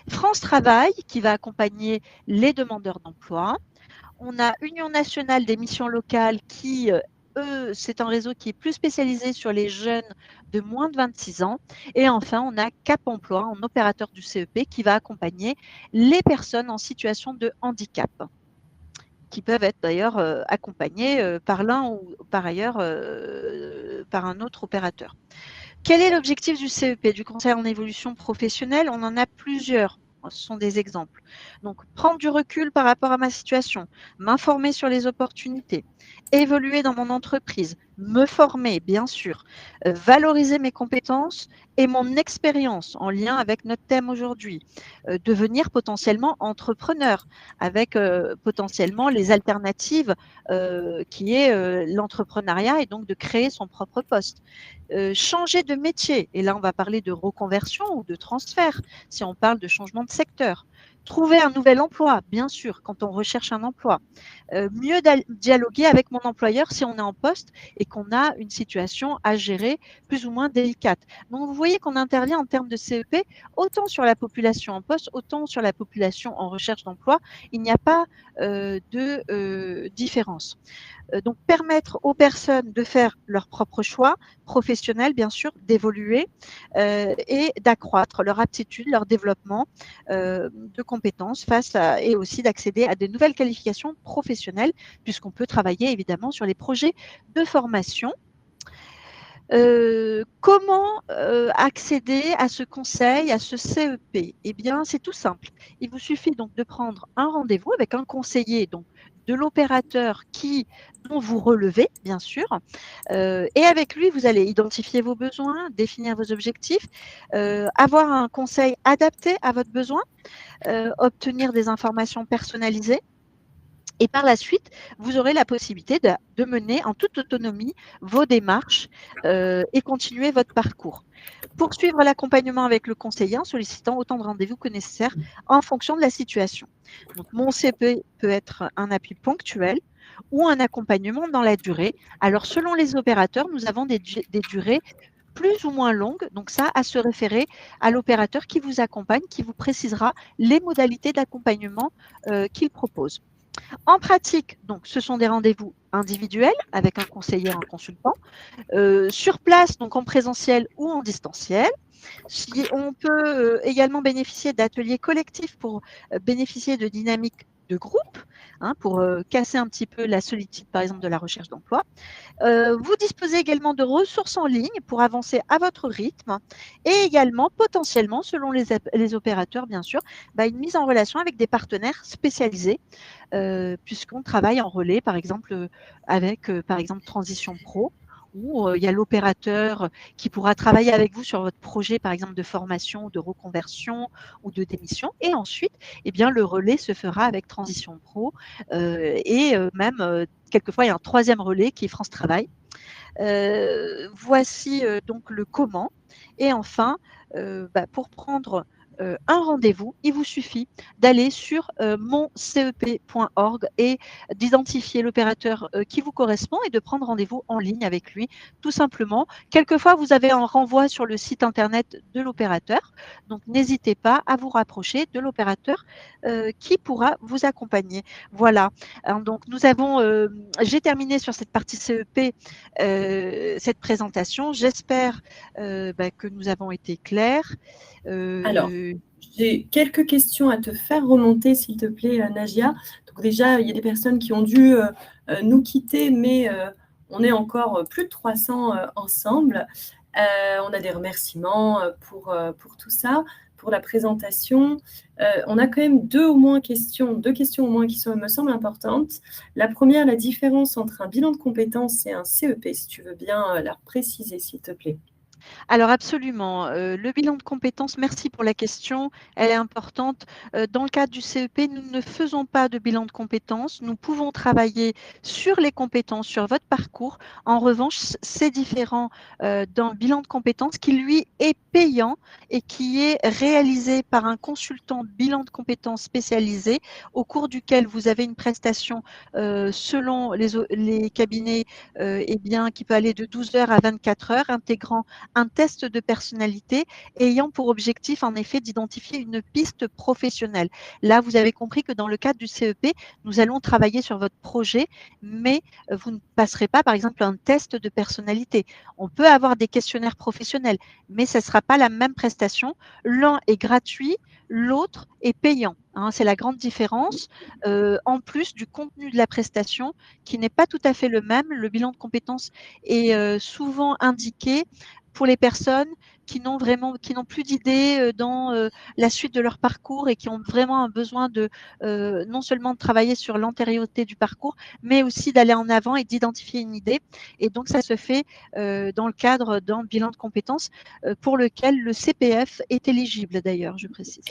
Speaker 2: France Travail, qui va accompagner les demandeurs d'emploi. On a Union nationale des missions locales qui, eux, c'est un réseau qui est plus spécialisé sur les jeunes de moins de 26 ans. Et enfin, on a Cap Emploi, un opérateur du CEP qui va accompagner les personnes en situation de handicap, qui peuvent être d'ailleurs accompagnées par l'un ou par ailleurs par un autre opérateur. Quel est l'objectif du CEP, du Conseil en évolution professionnelle? On en a plusieurs. Ce sont des exemples. Donc, prendre du recul par rapport à ma situation, m'informer sur les opportunités, évoluer dans mon entreprise, me former, bien sûr, valoriser mes compétences et mon expérience en lien avec notre thème aujourd'hui, devenir potentiellement entrepreneur avec potentiellement les alternatives qui est l'entrepreneuriat et donc de créer son propre poste. Changer de métier, et là on va parler de reconversion ou de transfert si on parle de changement de secteur. Trouver un nouvel emploi, bien sûr, quand on recherche un emploi. Mieux dialoguer avec mon employeur si on est en poste et qu'on a une situation à gérer plus ou moins délicate. Donc, vous voyez qu'on intervient en termes de CEP autant sur la population en poste, autant sur la population en recherche d'emploi. Il n'y a pas de différence. Donc, permettre aux personnes de faire leur propre choix professionnel, bien sûr, d'évoluer et d'accroître leur aptitude, leur développement de compétences et aussi d'accéder à de nouvelles qualifications professionnelles, puisqu'on peut travailler évidemment sur les projets de formation. Comment accéder à ce conseil, à ce CEP? Eh bien, c'est tout simple. Il vous suffit donc de prendre un rendez-vous avec un conseiller donc, de l'opérateur dont vous relevez, bien sûr. Et avec lui, vous allez identifier vos besoins, définir vos objectifs, avoir un conseil adapté à votre besoin, obtenir des informations personnalisées. Et par la suite, vous aurez la possibilité de mener en toute autonomie vos démarches et continuer votre parcours. Poursuivre l'accompagnement avec le conseiller en sollicitant autant de rendez-vous que nécessaire en fonction de la situation. Donc, mon CP peut être un appui ponctuel ou un accompagnement dans la durée. Alors, selon les opérateurs, nous avons des durées plus ou moins longues. Donc, ça, à se référer à l'opérateur qui vous accompagne, qui vous précisera les modalités d'accompagnement qu'il propose. En pratique, donc, ce sont des rendez-vous individuels avec un conseiller, un consultant, sur place, donc en présentiel ou en distanciel. On peut également bénéficier d'ateliers collectifs pour bénéficier de dynamiques de groupe, pour casser un petit peu la solitude, par exemple, de la recherche d'emploi. Vous disposez également de ressources en ligne pour avancer à votre rythme et également potentiellement, selon les opérateurs bien sûr, une mise en relation avec des partenaires spécialisés puisqu'on travaille en relais par exemple avec par exemple Transition Pro où il y a l'opérateur qui pourra travailler avec vous sur votre projet, par exemple, de formation, de reconversion ou de démission. Et ensuite, eh bien, le relais se fera avec Transition Pro et même quelquefois, il y a un troisième relais qui est France Travail. Voici donc le comment. Et enfin, pour prendre un rendez-vous, il vous suffit d'aller sur moncep.org et d'identifier l'opérateur qui vous correspond et de prendre rendez-vous en ligne avec lui, tout simplement. Quelquefois, vous avez un renvoi sur le site internet de l'opérateur, donc n'hésitez pas à vous rapprocher de l'opérateur qui pourra vous accompagner. Voilà. Donc, j'ai terminé sur cette partie CEP cette présentation. J'espère que nous avons été clairs.
Speaker 1: Alors, j'ai quelques questions à te faire remonter, s'il te plaît, Nagia. Donc déjà, il y a des personnes qui ont dû nous quitter, mais on est encore plus de 300 ensemble. On a des remerciements pour tout ça, pour la présentation. On a quand même deux questions au moins qui me semblent importantes. La première, la différence entre un bilan de compétences et un CEP, si tu veux bien la préciser, s'il te plaît.
Speaker 2: Alors absolument, le bilan de compétences, merci pour la question, elle est importante. Dans le cadre du CEP, nous ne faisons pas de bilan de compétences. Nous pouvons travailler sur les compétences, sur votre parcours. En revanche, c'est différent d'un bilan de compétences qui, lui, est payant et qui est réalisé par un consultant de bilan de compétences spécialisé au cours duquel vous avez une prestation selon les cabinets qui peut aller de 12 heures à 24 heures, intégrant un test de personnalité ayant pour objectif en effet d'identifier une piste professionnelle. Là, vous avez compris que dans le cadre du CEP, nous allons travailler sur votre projet, mais vous ne passerez pas par exemple un test de personnalité. On peut avoir des questionnaires professionnels, mais ce ne sera pas la même prestation. L'un est gratuit, l'autre est payant. C'est la grande différence. En plus du contenu de la prestation qui n'est pas tout à fait le même, le bilan de compétences est souvent indiqué pour les personnes qui n'ont plus d'idées dans la suite de leur parcours et qui ont vraiment un besoin de non seulement de travailler sur l'antériorité du parcours, mais aussi d'aller en avant et d'identifier une idée. Et donc, ça se fait dans le cadre d'un bilan de compétences pour lequel le CPF est éligible d'ailleurs, je précise.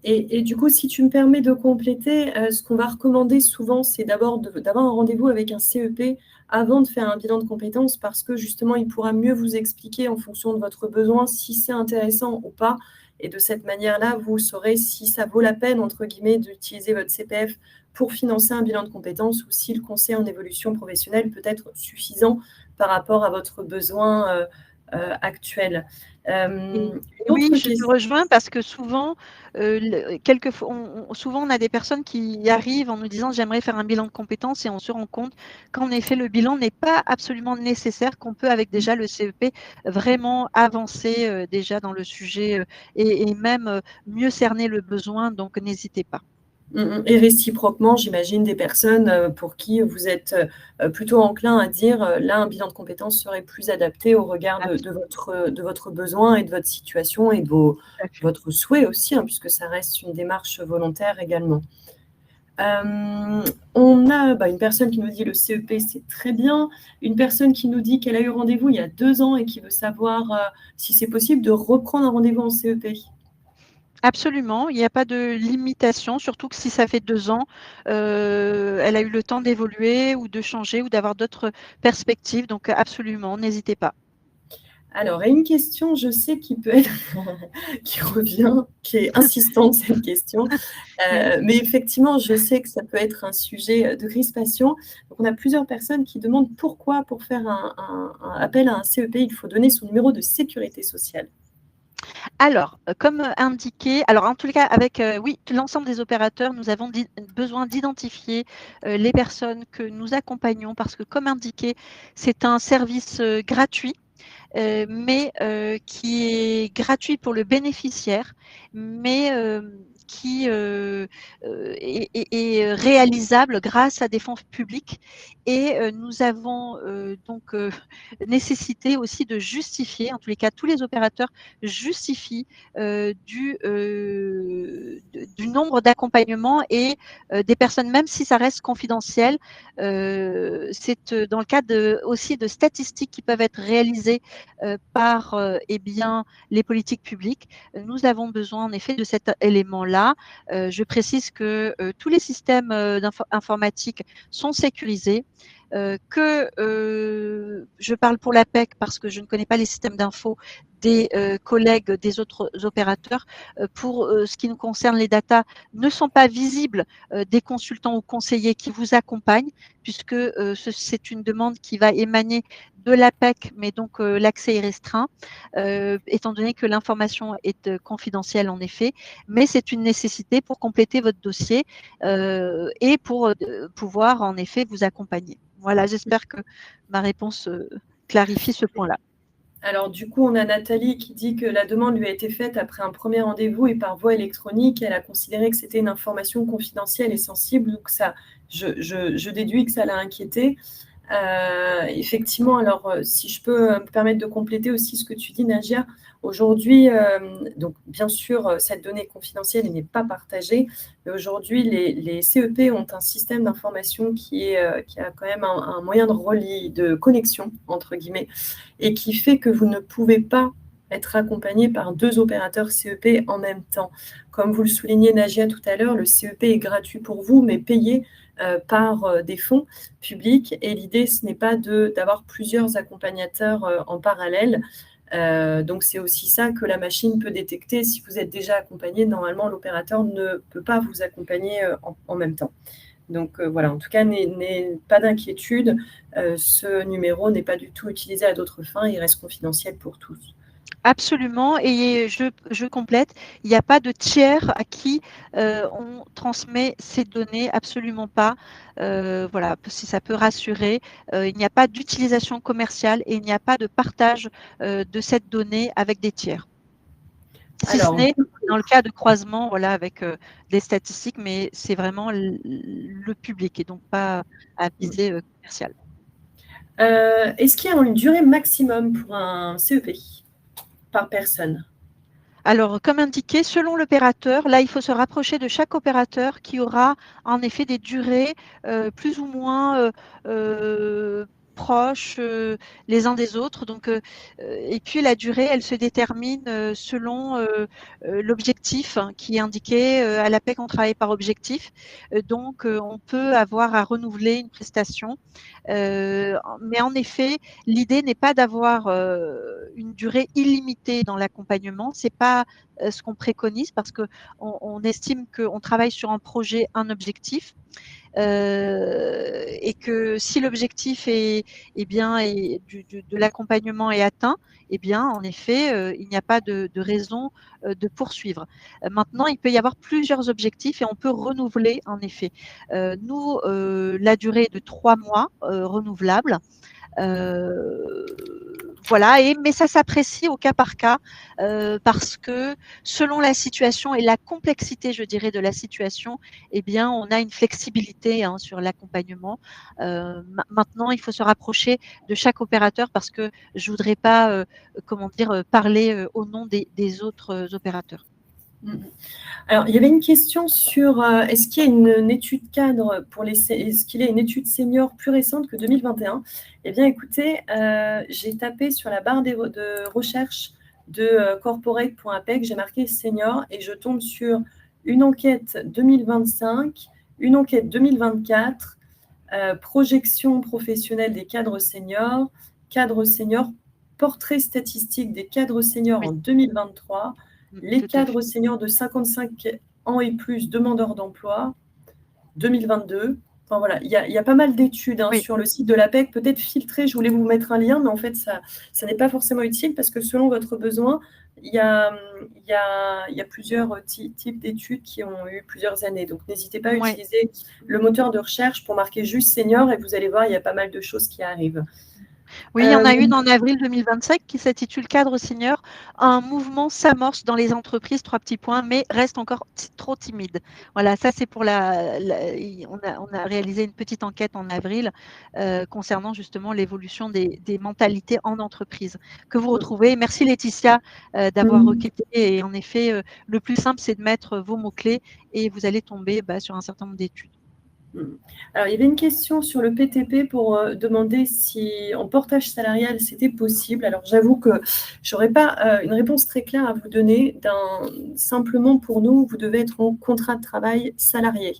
Speaker 1: Et du coup, si tu me permets de compléter, ce qu'on va recommander souvent, c'est d'abord d'avoir un rendez-vous avec un CEP avant de faire un bilan de compétences parce que justement, il pourra mieux vous expliquer en fonction de votre besoin si c'est intéressant ou pas. Et de cette manière-là, vous saurez si ça vaut la peine, entre guillemets, d'utiliser votre CPF pour financer un bilan de compétences ou si le conseil en évolution professionnelle peut être suffisant par rapport à votre besoin actuel.
Speaker 2: Oui, je te rejoins parce que souvent, quelquefois, souvent on a des personnes qui arrivent en nous disant j'aimerais faire un bilan de compétences et on se rend compte qu'en effet le bilan n'est pas absolument nécessaire, qu'on peut avec déjà le CEP vraiment avancer déjà dans le sujet et même mieux cerner le besoin, donc n'hésitez pas.
Speaker 1: Et réciproquement, j'imagine des personnes pour qui vous êtes plutôt enclin à dire là, un bilan de compétences serait plus adapté au regard de votre besoin et de votre situation et de votre souhait aussi, hein, puisque ça reste une démarche volontaire également. On a une personne qui nous dit le CEP, c'est très bien. Une personne qui nous dit qu'elle a eu rendez-vous il y a 2 ans et qui veut savoir si c'est possible de reprendre un rendez-vous en CEP.
Speaker 2: Absolument, il n'y a pas de limitation, surtout que si ça fait 2 ans, elle a eu le temps d'évoluer ou de changer ou d'avoir d'autres perspectives. Donc absolument, n'hésitez pas.
Speaker 1: Alors, et une question, je sais, qui peut être, qui revient, qui est insistante, cette question. Mais effectivement, je sais que ça peut être un sujet de crispation. Donc, on a plusieurs personnes qui demandent pourquoi, pour faire un appel à un CEP, il faut donner son numéro de sécurité sociale.
Speaker 2: Alors, comme indiqué, alors en tous les cas, avec oui, l'ensemble des opérateurs, nous avons besoin d'identifier les personnes que nous accompagnons parce que, comme indiqué, c'est un service gratuit. Mais qui est gratuit pour le bénéficiaire, mais qui est réalisable grâce à des fonds publics. Et nous avons donc nécessité aussi de justifier, en tous les cas, tous les opérateurs justifient du nombre d'accompagnements et des personnes, même si ça reste confidentiel. C'est dans le cadre aussi de statistiques qui peuvent être réalisées par les politiques publiques. Nous avons besoin en effet de cet élément-là. Je précise que tous les systèmes informatiques sont sécurisés. Que je parle pour l'APEC parce que je ne connais pas les systèmes d'info des collègues des autres opérateurs. Pour ce qui nous concerne, les datas ne sont pas visibles des consultants ou conseillers qui vous accompagnent, puisque c'est une demande qui va émaner de l'APEC, mais donc l'accès est restreint, étant donné que l'information est confidentielle en effet, mais c'est une nécessité pour compléter votre dossier et pour pouvoir en effet vous accompagner. Voilà, j'espère que ma réponse clarifie ce point-là.
Speaker 1: Alors, du coup, on a Nathalie qui dit que la demande lui a été faite après un premier rendez-vous et par voie électronique. Elle a considéré que c'était une information confidentielle et sensible. Donc, ça, je déduis que ça l'a inquiétée. Effectivement, alors, si je peux me permettre de compléter aussi ce que tu dis, Nadia, aujourd'hui, donc bien sûr, cette donnée confidentielle n'est pas partagée, mais aujourd'hui, les CEP ont un système d'information qui a quand même un moyen de connexion, entre guillemets, et qui fait que vous ne pouvez pas être accompagné par 2 opérateurs CEP en même temps. Comme vous le soulignez, Nagia, tout à l'heure, le CEP est gratuit pour vous, mais payé par des fonds publics. Et l'idée, ce n'est pas d'avoir plusieurs accompagnateurs en parallèle. Donc, c'est aussi ça que la machine peut détecter. Si vous êtes déjà accompagné, normalement, l'opérateur ne peut pas vous accompagner en même temps. Donc voilà, en tout cas, pas d'inquiétude. Ce numéro n'est pas du tout utilisé à d'autres fins. Il reste confidentiel pour tous.
Speaker 2: Absolument, et je complète, il n'y a pas de tiers à qui on transmet ces données, absolument pas. Voilà, si ça peut rassurer, il n'y a pas d'utilisation commerciale et il n'y a pas de partage de cette donnée avec des tiers. Si ce n'est dans le cas de croisement, voilà, avec des statistiques, mais c'est vraiment le public et donc pas à visée commerciale.
Speaker 1: Est-ce qu'il y a une durée maximum pour un CEP ? par personne?
Speaker 2: Alors, comme indiqué, selon l'opérateur, là, il faut se rapprocher de chaque opérateur qui aura en effet des durées plus ou moins proches les uns des autres. Donc, et puis la durée, elle se détermine selon l'objectif qui est indiqué. À l'APEC, on travaille par objectif. Donc, on peut avoir à renouveler une prestation. Mais en effet, l'idée n'est pas d'avoir une durée illimitée dans l'accompagnement. C'est pas ce qu'on préconise parce que on estime qu'on travaille sur un projet, un objectif. Et que si l'objectif de l'accompagnement est atteint, eh bien, en effet, il n'y a pas de raison de poursuivre. Maintenant, il peut y avoir plusieurs objectifs et on peut renouveler, en effet. Nous, la durée est de 3 mois renouvelable. Voilà, mais ça s'apprécie au cas par cas parce que selon la situation et la complexité, je dirais, de la situation, eh bien, on a une flexibilité sur l'accompagnement. Maintenant, il faut se rapprocher de chaque opérateur parce que je voudrais pas, parler au nom des autres opérateurs.
Speaker 1: Alors, il y avait une question sur est-ce qu'il y a une étude cadre est-ce qu'il y a une étude senior plus récente que 2021? Eh bien, écoutez, j'ai tapé sur la barre de recherche de corporate.apec, j'ai marqué senior et je tombe sur une enquête 2025, une enquête 2024, projection professionnelle des cadres seniors, portrait statistique des cadres seniors en 2023. Les cadres seniors de 55 ans et plus demandeurs d'emploi, 2022. Enfin, voilà, il y a pas mal d'études sur le site de l'APEC, peut-être filtrées, je voulais vous mettre un lien, mais en fait, ça n'est pas forcément utile parce que selon votre besoin, il y a plusieurs types d'études qui ont eu plusieurs années. Donc, n'hésitez pas à utiliser le moteur de recherche pour marquer juste senior et vous allez voir, il y a pas mal de choses qui arrivent.
Speaker 2: Oui, il y en a une en avril 2025 qui s'intitule Cadre senior. Un mouvement s'amorce dans les entreprises, 3 petits points, mais reste encore trop timide. Voilà, ça c'est pour on a réalisé une petite enquête en avril concernant justement l'évolution des mentalités en entreprise que vous retrouvez. Merci Laetitia d'avoir requêté. Et en effet, le plus simple, c'est de mettre vos mots-clés et vous allez tomber sur un certain nombre d'études.
Speaker 1: Alors, il y avait une question sur le PTP pour demander si en portage salarial, c'était possible. Alors, j'avoue que je n'aurais pas une réponse très claire à vous donner. Simplement, pour nous, vous devez être en contrat de travail salarié.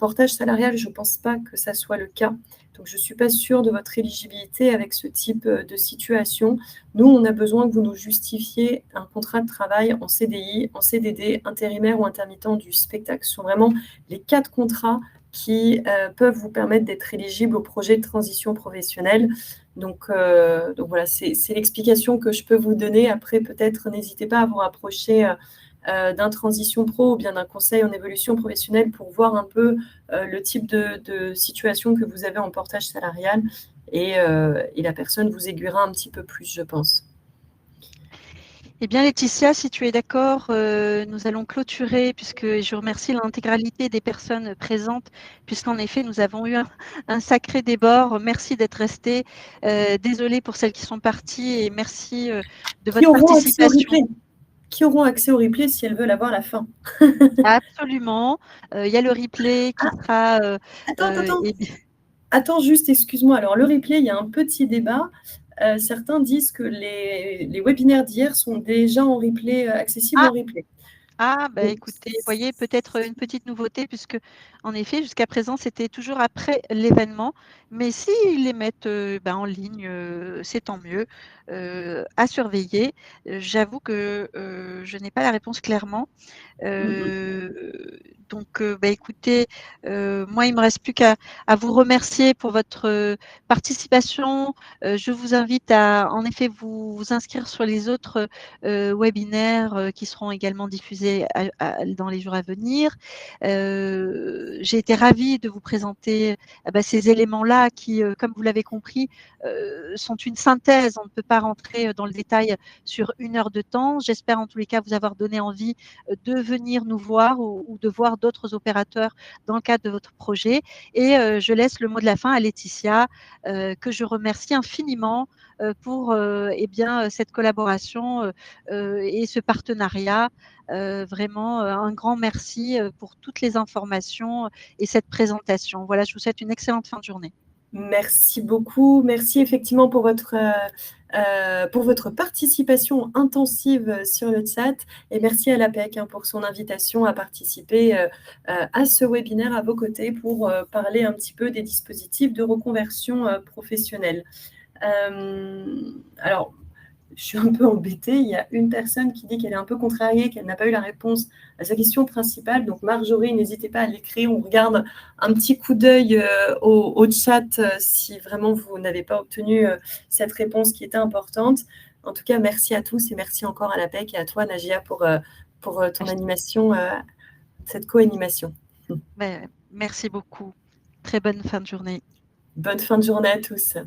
Speaker 1: Portage salarial, je ne pense pas que ça soit le cas. Donc, je ne suis pas sûre de votre éligibilité avec ce type de situation. Nous, on a besoin que vous nous justifiez un contrat de travail en CDI, en CDD, intérimaire ou intermittent du spectacle. Ce sont vraiment les 4 contrats qui peuvent vous permettre d'être éligible au projet de transition professionnelle. Donc voilà, c'est l'explication que je peux vous donner. Après, peut-être, n'hésitez pas à vous rapprocher d'un transition pro ou bien d'un conseil en évolution professionnelle pour voir un peu le type de situation que vous avez en portage salarial et la personne vous aiguillera un petit peu plus, je pense.
Speaker 2: Eh bien, Laetitia, si tu es d'accord, nous allons clôturer puisque je remercie l'intégralité des personnes présentes puisqu'en effet, nous avons eu un sacré débord. Merci d'être restés. Désolée pour celles qui sont parties et merci de votre participation.
Speaker 1: Qui auront accès au replay si elles veulent avoir la fin.
Speaker 2: Absolument. Il y a le replay qui sera…
Speaker 1: Attends, juste, excuse-moi. Alors, le replay, il y a un petit débat. Certains disent que les webinaires d'hier sont déjà en replay, accessibles en replay.
Speaker 2: Ah, écoutez, vous voyez, peut-être une petite nouveauté, puisque, en effet, jusqu'à présent, c'était toujours après l'événement. Mais s'ils les mettent en ligne, c'est tant mieux. À surveiller. J'avoue que je n'ai pas la réponse clairement. Donc, écoutez, moi, il ne me reste plus qu'à vous remercier pour votre participation. Je vous invite à, en effet, vous inscrire sur les autres webinaires qui seront également diffusés dans les jours à venir. J'ai été ravie de vous présenter ces éléments-là qui, comme vous l'avez compris, sont une synthèse. On ne peut pas rentrer dans le détail sur 1 heure de temps. J'espère en tous les cas vous avoir donné envie de venir nous voir ou de voir voir d'autres opérateurs dans le cadre de votre projet. Et je laisse le mot de la fin à Laetitia, que je remercie infiniment pour cette collaboration et ce partenariat. Vraiment un grand merci pour toutes les informations et cette présentation. Voilà, je vous souhaite une excellente fin de journée.
Speaker 1: Merci beaucoup. Merci effectivement pour votre participation intensive sur le chat. Et merci à l'APEC pour son invitation à participer à ce webinaire à vos côtés pour parler un petit peu des dispositifs de reconversion professionnelle. Alors, je suis un peu embêtée. Il y a une personne qui dit qu'elle est un peu contrariée, qu'elle n'a pas eu la réponse à sa question principale. Donc, Marjorie, n'hésitez pas à l'écrire. On regarde un petit coup d'œil au chat si vraiment vous n'avez pas obtenu cette réponse qui était importante. En tout cas, merci à tous et merci encore à l'APEC et à toi, Nagia, pour ton animation, cette co-animation.
Speaker 2: Merci beaucoup. Très bonne fin de journée.
Speaker 1: Bonne fin de journée à tous.